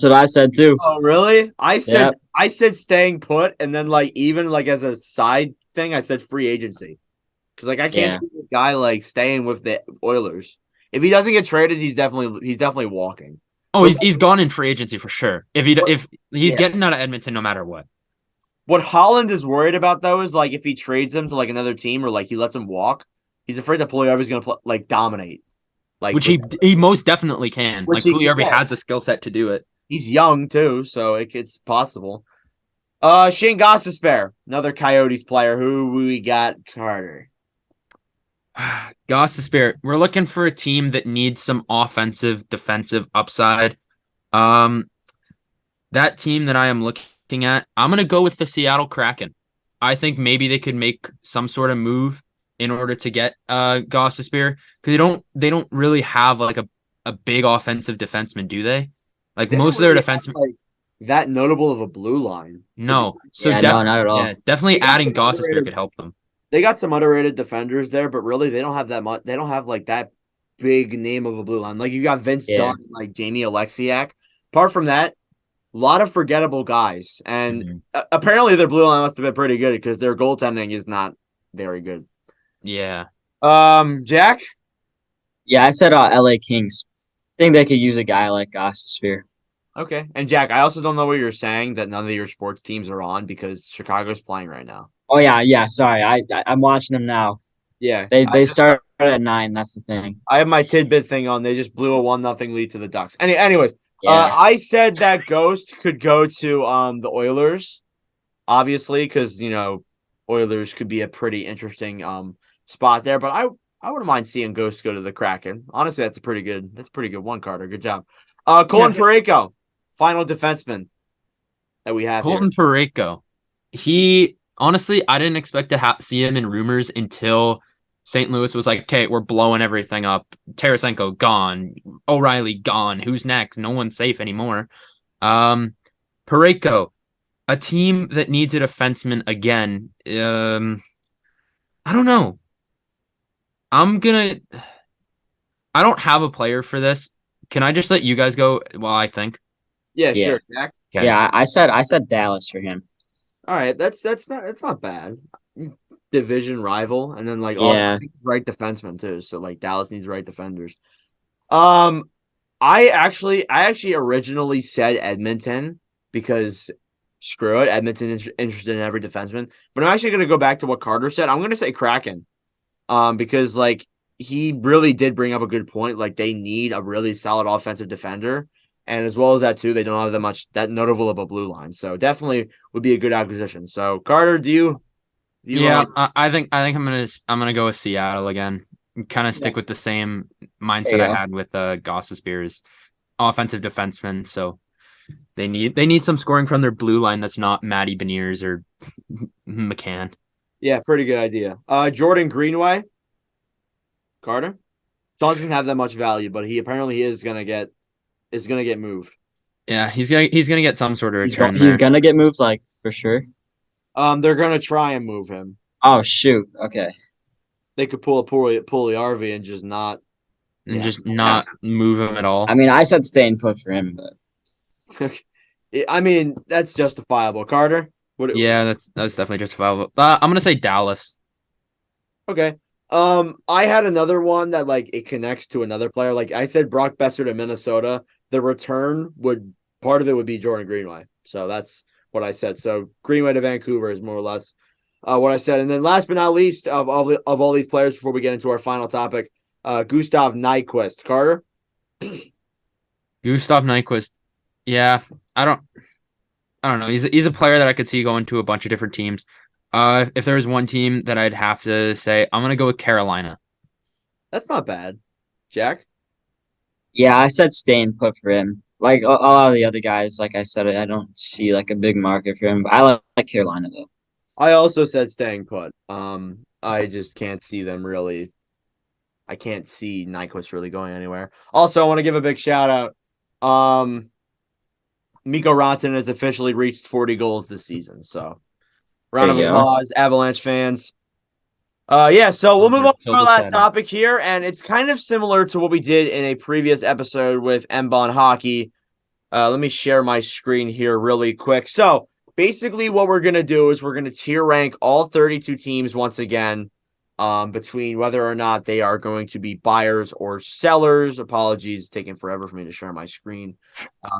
what I said too. Oh really? I said Yep. I said staying put, and then like even like as a side thing, I said free agency because like I can't Yeah. see this guy like staying with the Oilers. If he doesn't get traded, he's definitely walking. Oh, he's gone in free agency for sure. If he's Yeah. getting out of Edmonton no matter what. What Holland is worried about though is like if he trades him to like another team or like he lets him walk, he's afraid that Pugliarvi's gonna like dominate. Like Which he most definitely can. Which Like he Pugliarvi can. has the skill set to do it. he's young too, so it's possible. Shane Gostisbehere, another Coyotes player. Who we got? Carter. Gostisbehere, we're looking for a team that needs some offensive, defensive upside. That team that I am looking at, I'm gonna go with the Seattle Kraken. I think maybe they could make some sort of move in order to get Gostisbehere because they don't really have like a big offensive defenseman, do they? Like They most of don't their really have, defensemen. like that notable of a blue line. No. So Yeah, no, not at all. yeah, definitely They got adding some Gostisbehere underrated- could help them. They got some underrated defenders there, but really they don't have that much. They don't have like that big name of a blue line. Like you got Vince Yeah. Dunn, like Jamie Alexiak. Apart from that, a lot of forgettable guys, and Mhm. apparently their blue line must have been pretty good because their goaltending is not very good. Yeah. Jack. Yeah, I said LA Kings. Think they could use a guy like Gostisbehere. Okay, and Jack, I also don't know what you're saying that none of your sports teams are on because Chicago's playing right now. Oh yeah. Sorry, I'm watching them now. Yeah, They start at 9. That's the thing. I have my tidbit thing on. They just blew a 1-0 lead to the Ducks. Anyways, Yeah. I said that Ghost could go to the Oilers, obviously, because Oilers could be a pretty interesting spot there. But I wouldn't mind seeing Ghost go to the Kraken. Honestly, that's a pretty good one, Carter. Good job. Colin Parayko, final defenseman that we have Colton Parayko. He honestly, I didn't expect to see him in rumors until St. Louis was like, okay, we're blowing everything up. Tarasenko gone. O'Reilly gone. Who's next? No one's safe anymore. Parayko, a team that needs a defenseman again. I don't know. I don't have a player for this. Can I just let you guys go while I think? Yeah, Yeah. sure, Jack. Okay. Yeah, I said Dallas for him. All right, that's not bad. Division rival, and then like also Yeah. right defenseman too. So like Dallas needs right defenders. Um, I actually originally said Edmonton because screw it, Edmonton is interested in every defenseman. But I'm actually going to go back to what Carter said. I'm going to say Kraken. Because like he really did bring up a good point. Like they need a really solid offensive defender, and as well as that too, they don't have that notable of a blue line. So definitely would be a good acquisition. So Carter, do you? Yeah, I think I'm gonna go with Seattle again. Kind of Yeah. stick with the same There you mindset I go. had with Goss Spears, offensive defenseman. So they need some scoring from their blue line that's not Matty Beniers or McCann. Yeah, pretty good idea. Jordan Greenway, Carter doesn't have that much value, but he apparently is gonna get moved. Yeah, he's gonna get some sort of He's return he's there. gonna get moved, like, for sure. They're gonna try and move him. Oh shoot. Okay. They could pull a RV and just not. And Yeah. just not move him at all. I mean, I said staying put for him, but I mean, that's justifiable. Carter, what? Yeah, that's definitely justifiable. I'm gonna say Dallas. Okay. I had another one that like it connects to another player. Like I said, Brock Besser to Minnesota. The return would part of it would be Jordan Greenway. So that's what I said. So Greenway to Vancouver is more or less what I said. And then last but not least of all these players before we get into our final topic, Gustav Nyquist. Carter. Gustav Nyquist. Yeah, I don't know. He's a player that I could see going to a bunch of different teams. If there was one team that I'd have to say, I'm gonna go with Carolina. That's not bad. Jack. yeah, I said staying put for him. Like a lot of the other guys, like I said, I don't see like a big market for him. But I like Carolina though. I also said staying put. I just can't see them really. I can't see Nyquist really going anywhere. Also, I want to give a big shout out. Mikko Rantanen has officially reached 40 goals this season. So, round There of you go. applause, Avalanche fans. Yeah, so we'll move on to Fill our the last sentence. topic here, and it's kind of similar to what we did in a previous episode with Mbon Hockey. Let me share my screen here really quick. So, basically, what we're gonna do is we're gonna tier rank all 32 teams once again, between whether or not they are going to be buyers or sellers. Apologies, taking forever for me to share my screen.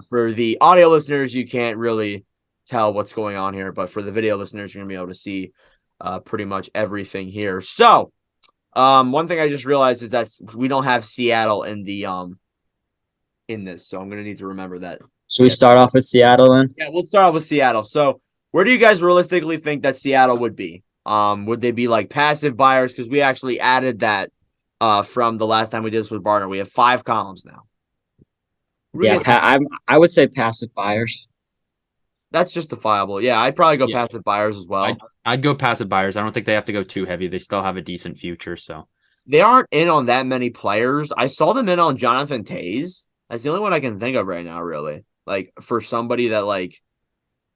For the audio listeners, you can't really tell what's going on here, but for the video listeners, you're gonna be able to see pretty much everything here. So, one thing I just realized is that we don't have Seattle in the in this, so I'm gonna need to remember that. Should we start off with Seattle then? Yeah, we'll start off with Seattle. So, where do you guys realistically think that Seattle would be? Would they be like passive buyers? Because we actually added that from the last time we did this with Barner. We have 5 columns now. What do you Yeah, guys think? I would say passive buyers. That's justifiable. Yeah, I'd probably go Yeah. passive buyers as well. I'd go passive buyers. I don't think they have to go too heavy. They still have a decent future. So They aren't in on that many players. I saw them in on Jonathan Taze. That's the only one I can think of right now, really. Like for somebody that like,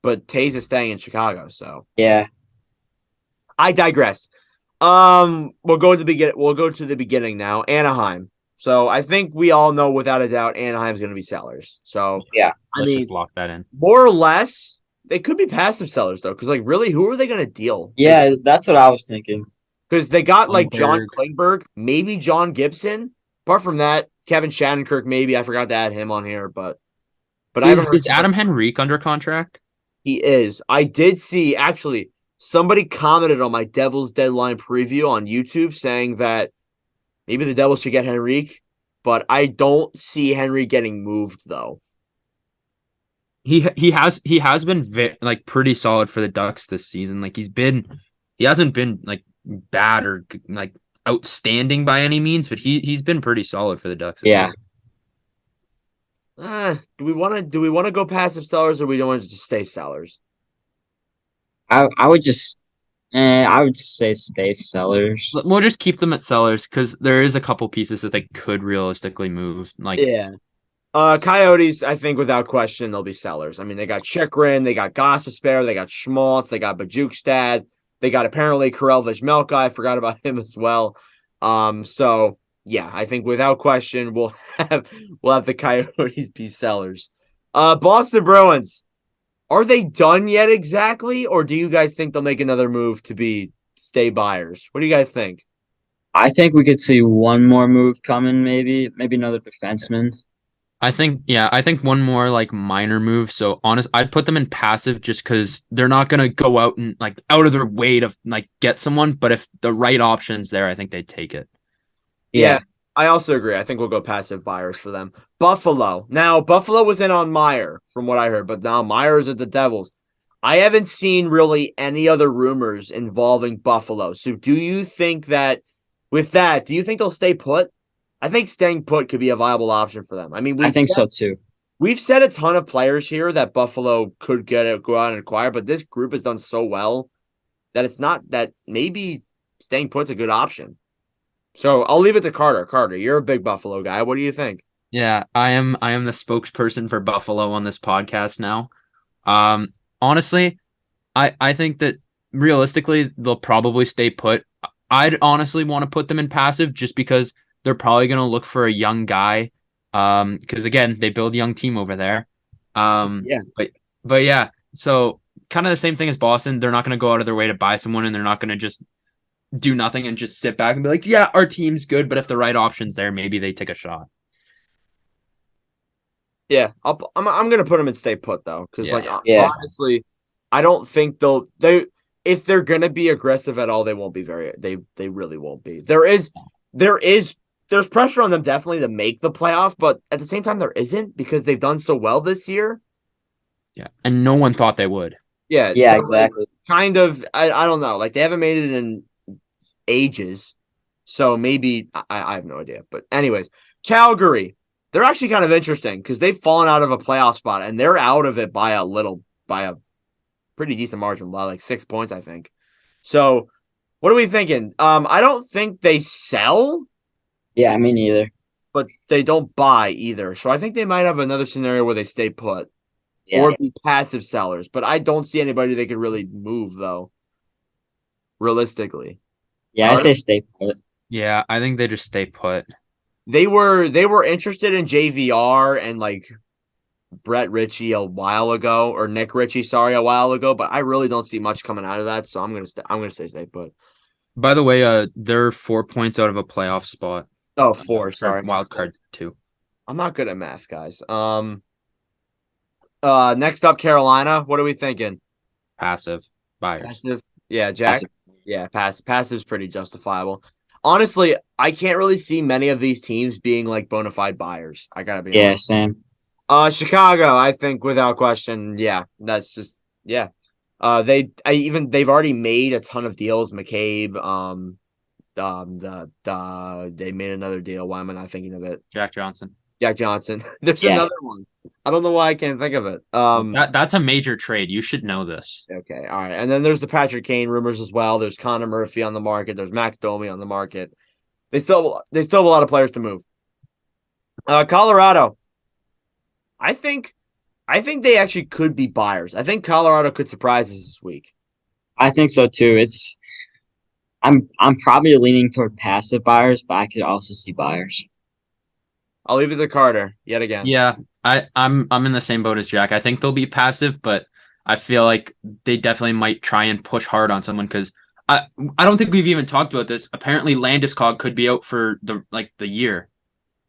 but Taze is staying in Chicago, so Yeah. I digress. We'll go to the beginning now. Anaheim. So I think we all know without a doubt Anaheim's going to be sellers. So Yeah. let's mean, just lock that in. more or less, they could be passive sellers though, because like really, who are they going to deal? Yeah, that's what I was thinking. Because they got like John Klingberg. Klingberg, maybe John Gibson. Apart from that, Kevin Shattenkirk, maybe I forgot to add him on here, but I haven't heard Is Adam Henrique under contract? he is. I did see actually somebody commented on my Devils deadline preview on YouTube saying that maybe the Devils should get Henrique, but I don't see Henry getting moved though. He has been like pretty solid for the Ducks this season. Like he hasn't been like bad or like outstanding by any means, but he's been pretty solid for the Ducks this Yeah. year. Do we want to go passive sellers or we don't want to just stay sellers? I would just I would say stay sellers. We'll just keep them at sellers because there is a couple pieces that they could realistically move. Like Yeah. Coyotes, I think without question, they'll be sellers. I mean, they got Chikrin, they got Gossespierre, they got Schmaltz, they got Bajukstad. They got apparently Karel Vizmelka. I forgot about him as well. So yeah, I think without question we'll have the Coyotes be sellers. Boston Bruins. Are they done yet exactly, or do you guys think they'll make another move to stay buyers? What do you guys think? I think we could see one more move coming, maybe another defenseman. I think one more like minor move. So honest, I'd put them in passive just because they're not gonna go out and like out of their way to like get someone. But if the right option's there, I think they'd take it. Yeah, I also agree. I think we'll go passive buyers for them. Buffalo. Now, Buffalo was in on Meyer, from what I heard, but now Meyer is at the Devils. I haven't seen really any other rumors involving Buffalo. So do you think that with that, do you think they'll stay put? I think staying put could be a viable option for them. I mean, I think so too. We've said a ton of players here that Buffalo could go out and acquire, but this group has done so well that it's not that maybe staying put's a good option. So I'll leave it to Carter. Carter, you're a big Buffalo guy. What do you think? Yeah, I am the spokesperson for Buffalo on this podcast now. Honestly, I think that realistically they'll probably stay put. I'd honestly want to put them in passive just because they're probably going to look for a young guy. Because again, they build a young team over there. But yeah, so kind of the same thing as Boston. They're not going to go out of their way to buy someone, and they're not going to just do nothing and just sit back and be like, yeah, our team's good, but if the right option's there, maybe they take a shot. Yeah, I'm gonna put them in stay put though, because honestly, I don't think if they're gonna be aggressive at all, they won't be they really won't be. There's pressure on them definitely to make the playoff, but at the same time there isn't because they've done so well this year. Yeah, and no one thought they would. Yeah, so exactly. Kind of, I don't know. Like they haven't made it in ages, so maybe I have no idea. But anyways, Calgary, they're actually kind of interesting because they've fallen out of a playoff spot and they're out of it by a pretty decent margin, by like 6 points, I think. So, what are we thinking? I don't think they sell. Yeah, me neither. But they don't buy either, so I think they might have another scenario where they stay put or be passive sellers. But I don't see anybody they could really move though, realistically. Yeah, I say stay put. Yeah, I think they just stay put. They were interested in JVR and like Brett Ritchie a while ago, or Nick Ritchie, sorry, a while ago, but I really don't see much coming out of that, so I'm gonna say stay put. By the way, they're 4 points out of a playoff spot. Oh, 4, sorry. Wild card 2. I'm not good at math, guys. Next up, Carolina. What are we thinking? Passive buyers. Passive. Yeah, Jack. Passive. Yeah, passive's pretty justifiable. Honestly, I can't really see many of these teams being like bona fide buyers. I gotta be honest. Same. Chicago, I think without question. Yeah, that's just they've already made a ton of deals. McCabe, they made another deal. Why am I not thinking of it? Jack Johnson. There's another one. I don't know why I can't think of it. That's a major trade. You should know this. Okay, all right. And then there's the Patrick Kane rumors as well. There's Connor Murphy on the market. There's Max Domi on the market. They still have a lot of players to move. Colorado. I think they actually could be buyers. I think Colorado could surprise us this week. I think so too. I'm probably leaning toward passive buyers, but I could also see buyers. I'll leave it to Carter yet again. Yeah, I'm in the same boat as Jack. I think they'll be passive, but I feel like they definitely might try and push hard on someone because I don't think we've even talked about this. Apparently, Landeskog could be out for the year.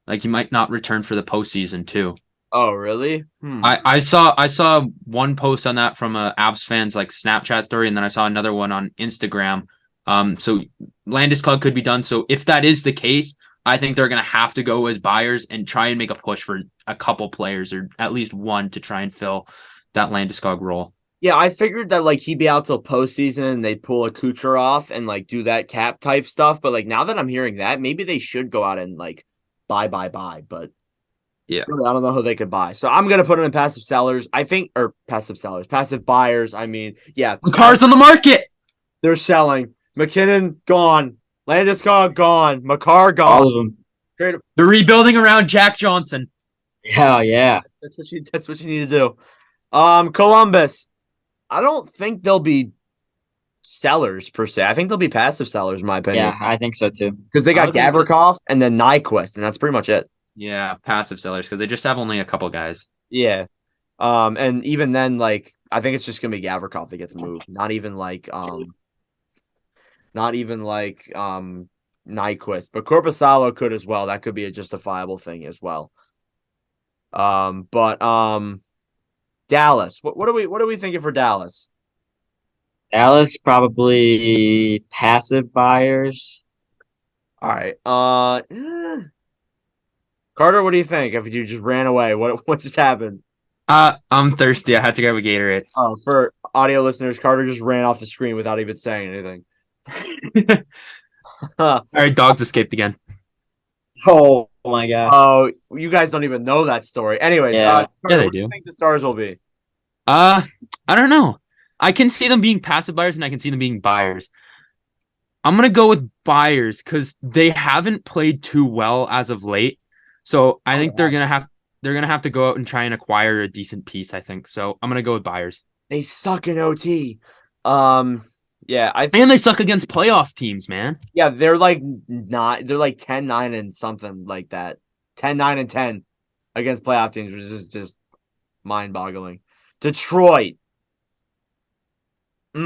Like he might not return for the postseason too. Oh, really? I saw one post on that from a Avs fans like Snapchat story, and then I saw another one on Instagram. So Landeskog could be done. So if that is the case, I think they're going to have to go as buyers and try and make a push for a couple players or at least one to try and fill that Landeskog role. Yeah, I figured that like he'd be out till postseason and they'd pull a Kucherov and like do that cap type stuff. But like now that I'm hearing that, maybe they should go out and like buy. But yeah, really, I don't know who they could buy. So I'm gonna put them in passive sellers. I think, or passive sellers, passive buyers. I mean, yeah, cars on the market. They're selling. McKinnon gone. Landeskog gone. Makar gone. All of them. They're rebuilding around Jack Johnson. Yeah. That's what you need to do. Columbus. I don't think they'll be sellers per se. I think they'll be passive sellers, in my opinion. Yeah, I think so too. Because they I got was gonna say- Gavrikov and then Nyquist, and that's pretty much it. Yeah, passive sellers because they just have only a couple guys. Yeah. And even then, like, I think it's just gonna be Gavrikov that gets moved. Not even like Nyquist. But Korpisalo could as well. That could be a justifiable thing as well. But Dallas. What are we thinking for Dallas? Dallas probably passive buyers. All right. Carter, what do you think? If you just ran away, what just happened? I'm thirsty. I had to grab a Gatorade. Oh, for audio listeners, Carter just ran off the screen without even saying anything. All right, dogs escaped again. Oh my gosh. Oh, you guys don't even know that story. Anyways, Yeah. Carter, Yeah, they what do you do. think the Stars will be? I don't know. I can see them being passive buyers and I can see them being buyers. I'm gonna go with buyers because they haven't played too well as of late. So I think they're gonna have to go out and try and acquire a decent piece, I think. So I'm gonna go with buyers. They suck in OT. Yeah, And they suck against playoff teams, man. yeah, they're like 10-9 and something like that. 10-9 and 10 against playoff teams, which is just mind-boggling. Detroit. With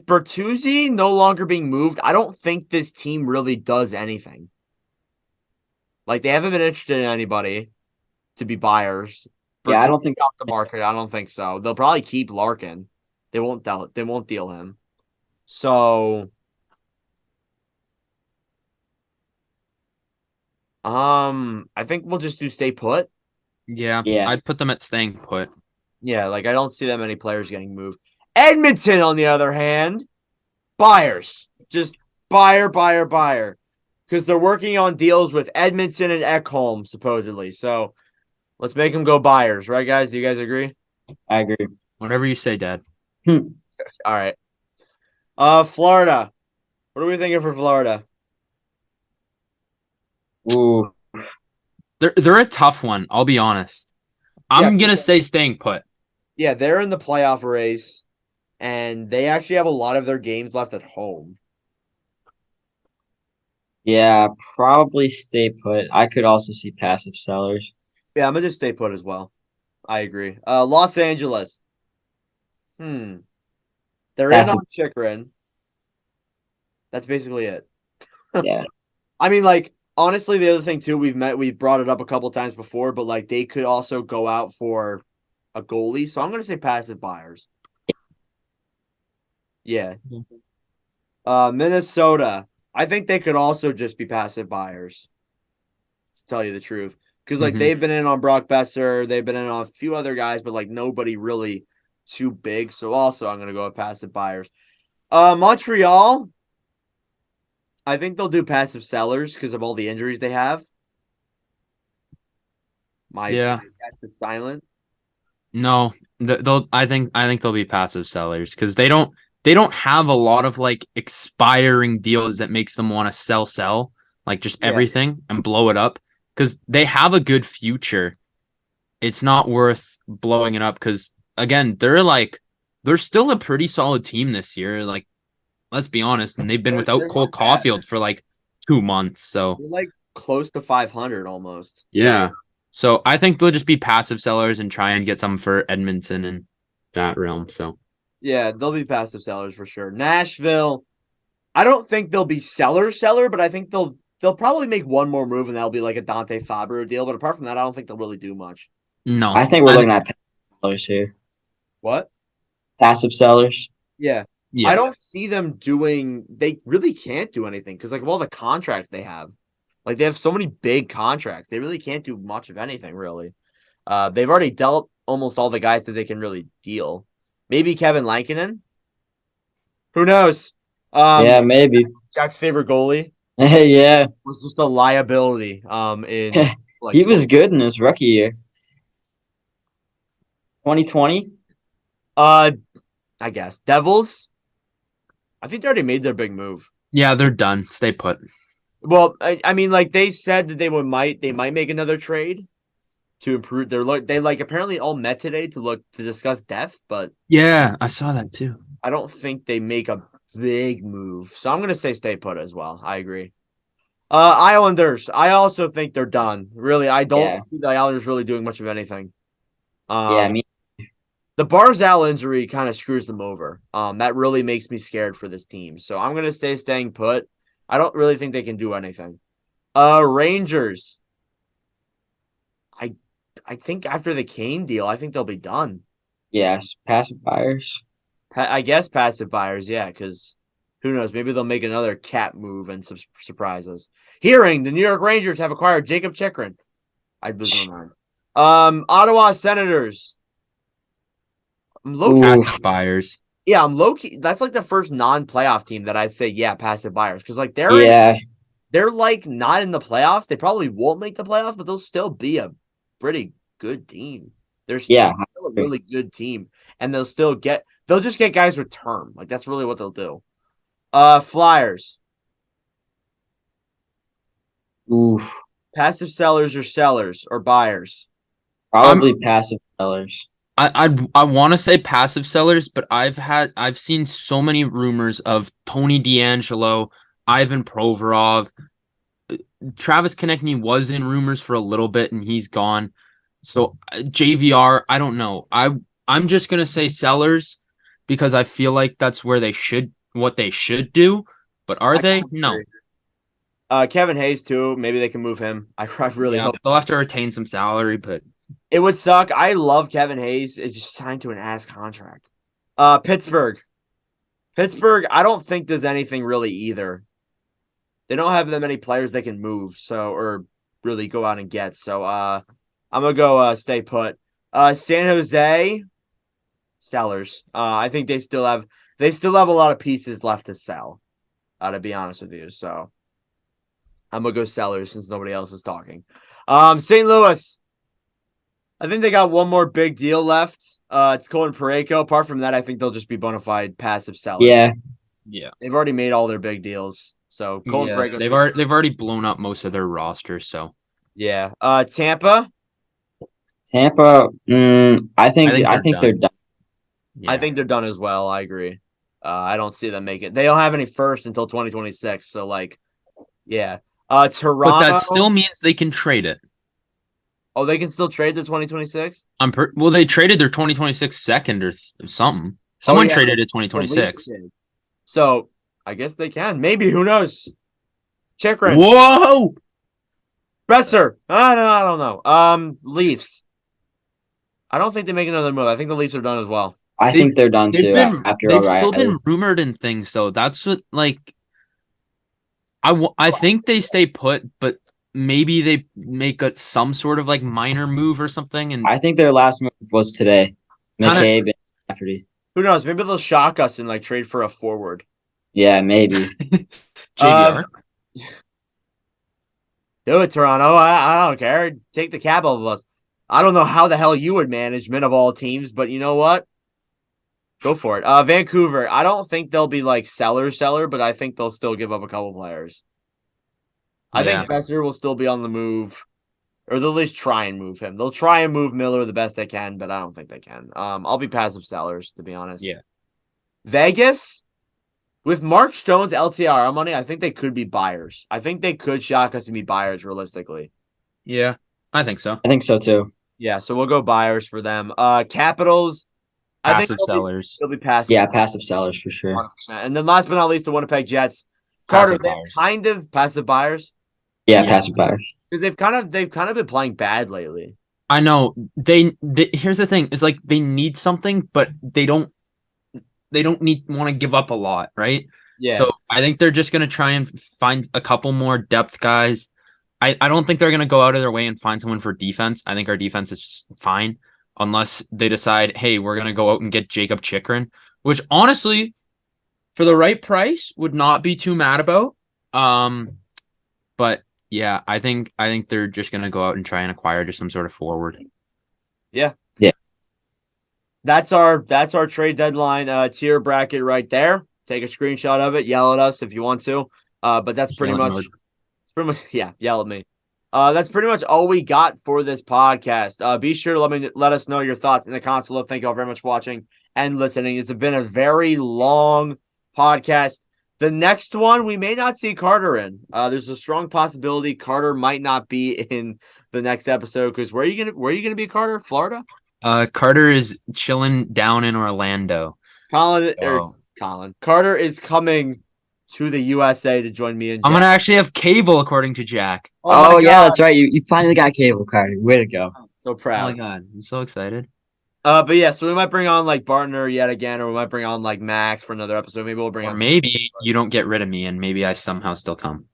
Bertuzzi no longer being moved, I don't think this team really does anything. Like, they haven't been interested in anybody to be buyers. Yeah, I don't Bertuzzi think off the market. I don't think so. They'll probably keep Larkin. They won't deal him. So, I think we'll just do stay put. Yeah, Yeah. I'd put them at staying put. Yeah, like I don't see that many players getting moved. Edmonton, on the other hand, buyers. Just buyer. Because they're working on deals with Edmonton and Ekholm, supposedly. So let's make them go buyers, right, guys? Do you guys agree? I agree. Whatever you say, Dad. All right. Florida. What are we thinking for Florida? Ooh. They're a tough one, I'll be honest. I'm Yeah. gonna say staying put. Yeah, they're in the playoff race, and they actually have a lot of their games left at home. Yeah, probably stay put. I could also see passive sellers. Yeah, I'm gonna just stay put as well. I agree. Los Angeles. They're Passive. in on Chikrin. That's basically it. Yeah. I mean, like, honestly, the other thing too, we've brought it up a couple times before, but like they could also go out for a goalie. So I'm gonna say passive buyers. Yeah. Minnesota. I think they could also just be passive buyers, to tell you the truth. Because like Mhm. they've been in on Brock Besser, they've been in on a few other guys, but like nobody really too big. So also I'm gonna go with passive buyers. Montreal. I think they'll do passive sellers because of all the injuries they have. My guess is silent. No, they'll. I think they'll be passive sellers because they don't have a lot of like expiring deals that makes them want to sell like just Yeah. everything and blow it up because they have a good future. It's not worth blowing it up because again they're still a pretty solid team this year. Like let's be honest, and they've been They're without Cole not bad. Caulfield for like 2 months. So They're like close to 500 almost. yeah. So I think they'll just be passive sellers and try and get some for Edmonton and that realm. So Yeah, they'll be passive sellers for sure. Nashville, I don't think they'll be seller, but I think they'll probably make one more move and that'll be like a Dante Fabro deal. But apart from that, I don't think they'll really do much. no, I think we're looking at passive sellers here. What? Passive sellers. Yeah. yeah. I don't see them doing. They really can't do anything because like of all the contracts they have, like they have so many big contracts, they really can't do much of anything really. They've already dealt almost all the guys that they can really deal. Maybe Kevin Lankinen. Who knows? Yeah, maybe. Jack's favorite goalie Yeah. was just a liability. In like He was good in his rookie year. 2020? I guess Devils. I think they already made their big move. Yeah, they're done. Stay put. Well, I mean, like they said that they might make another trade to improve their look. They like apparently all met today to discuss depth, but Yeah, I saw that too. I don't think they make a big move. So I'm going to say stay put as well. I agree. Islanders. I also think they're done. Really, I don't see the Islanders really doing much of anything. The Barzal injury kind of screws them over. That really makes me scared for this team. So I'm going to staying put. I don't really think they can do anything. Rangers. I think after the Kane deal, I think they'll be done. Yes, passive buyers. I guess passive buyers, yeah, because who knows? Maybe they'll make another cat move and surprise us. Hearing the New York Rangers have acquired Jacob Chikrin. I lose my mind. Ottawa Senators. I'm low-key. Passive buyers. Yeah, I'm low-key. That's like the first non-playoff team that I say, yeah, passive buyers. Because like they're like not in the playoffs. They probably won't make the playoffs, but they'll still be a pretty good team. They're still a really good team. And they'll just get guys with term. Like that's really what they'll do. Flyers. Oof. Passive sellers or buyers? Probably passive sellers. I want to say passive sellers, but I've seen so many rumors of Tony DeAngelo, Ivan Provorov, Travis Konechny was in rumors for a little bit and he's gone. So JVR, I don't know. I'm just gonna say sellers because I feel like that's where they should do. But are they? No. Kevin Hayes too. Maybe they can move him. I really hope they'll have to retain some salary, but it would suck. I love Kevin Hayes. It's just signed to an ass contract. Pittsburgh. I don't think there's anything really either. They don't have that many players they can move, or really go out and get. So I'm gonna go stay put. San Jose sellers. I think they still have a lot of pieces left to sell. To be honest with you, so I'm gonna go sellers since nobody else is talking. St. Louis. I think they got one more big deal left. It's Colin Parayko. Apart from that, I think they'll just be bona fide passive sellers. Yeah. They've already made all their big deals. So Colin Parayko. They've already blown up most of their roster. So yeah. Tampa. I think they're done. Yeah. I think they're done as well. I agree. I don't see them make it. They don't have any first until 2026. So yeah. Toronto. But that still means they can trade it. Oh, they can still trade their 2026? Well, they traded their 2026 second or something. Someone traded it 2026. So I guess they can. Maybe. Who knows? Chikrin. Whoa! Besser. I don't know. Leafs. I don't think they make another move. I think the Leafs are done as well. I think they're done too. They've still been rumored in things, though. That's what, I think they stay put, but maybe they make some sort of minor move or something. And I think their last move was today. McCabe and Rafferty. Who knows? Maybe they'll shock us and trade for a forward. Yeah, maybe. JVR. Do it, Toronto. I don't care. Take the cap off of us. I don't know how the hell you would management of all teams, but you know what? Go for it. Vancouver. I don't think they'll be seller, but I think they'll still give up a couple players. I think Besser will still be on the move, or they'll at least try and move him. They'll try and move Miller the best they can, but I don't think they can. I'll be passive sellers, to be honest. Yeah. Vegas, with Mark Stone's LTIR money, I think they could be buyers. I think they could shock us and be buyers realistically. Yeah, I think so. I think so too. Yeah, so we'll go buyers for them. Capitals, passive sellers. They'll be passive. Yeah, passive sellers for sure. 100%. And then last but not least, the Winnipeg Jets. Carter, they're kind of passive buyers. Yeah, passive buyers. Because they've kind of been playing bad lately. I know. They here's the thing: is they need something, but they don't want to give up a lot, right? Yeah. So I think they're just gonna try and find a couple more depth guys. I don't think they're gonna go out of their way and find someone for defense. I think our defense is just fine, unless they decide, hey, we're gonna go out and get Jacob Chikrin, which honestly, for the right price, would not be too mad about. But yeah, I think they're just gonna go out and try and acquire just some sort of forward. Yeah. Yeah. That's our trade deadline tier bracket right there. Take a screenshot of it, yell at us if you want to. But that's pretty much yell at me. That's pretty much all we got for this podcast. Be sure to let us know your thoughts in the comments below. Thank you all very much for watching and listening. It's been a very long podcast. The next one we may not see Carter in. There's a strong possibility Carter might not be in the next episode because where are you gonna be, Carter? Florida? Carter is chilling down in Orlando. Carter is coming to the USA to join me and Jack. I'm gonna actually have cable, according to Jack. Oh yeah, that's right. You finally got cable, Carter. Way to go. So Oh proud. my god, I'm so excited. But yeah, so we might bring on like Bartner yet again, or we might bring on like Max for another episode. Maybe we'll bring Or on maybe you don't get rid of me, and maybe I somehow still come.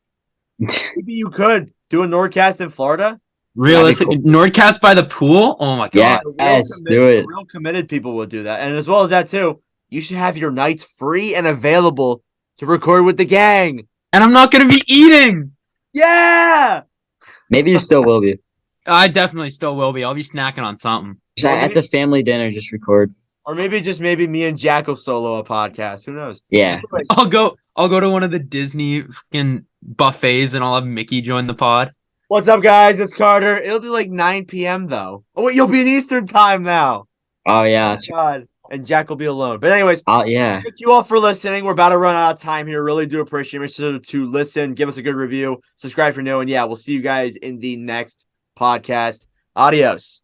maybe you could do a NordCast in Florida. Realistic NordCast by the pool? Oh my god. Yeah, yes, do it. Real committed people will do that. And as well as that too, you should have your nights free and available to record with the gang. And I'm not gonna be eating. Yeah. Maybe you still will be. I definitely still will be. I'll be snacking on something. Just at the family dinner, just record. Or maybe me and Jack will solo a podcast. Who knows? Yeah. Anyways, I'll go to one of the Disney fucking buffets and I'll have Mickey join the pod. what's up, guys? It's Carter. It'll be like 9 p.m. though. Oh wait, you'll be in Eastern time now. Oh yeah. Oh, God. And Jack will be alone. But anyways, Oh yeah. thank you all for listening. We're about to run out of time here. Really do appreciate it to listen. Give us a good review. Subscribe if you're new. And yeah, we'll see you guys in the next podcast. Adios.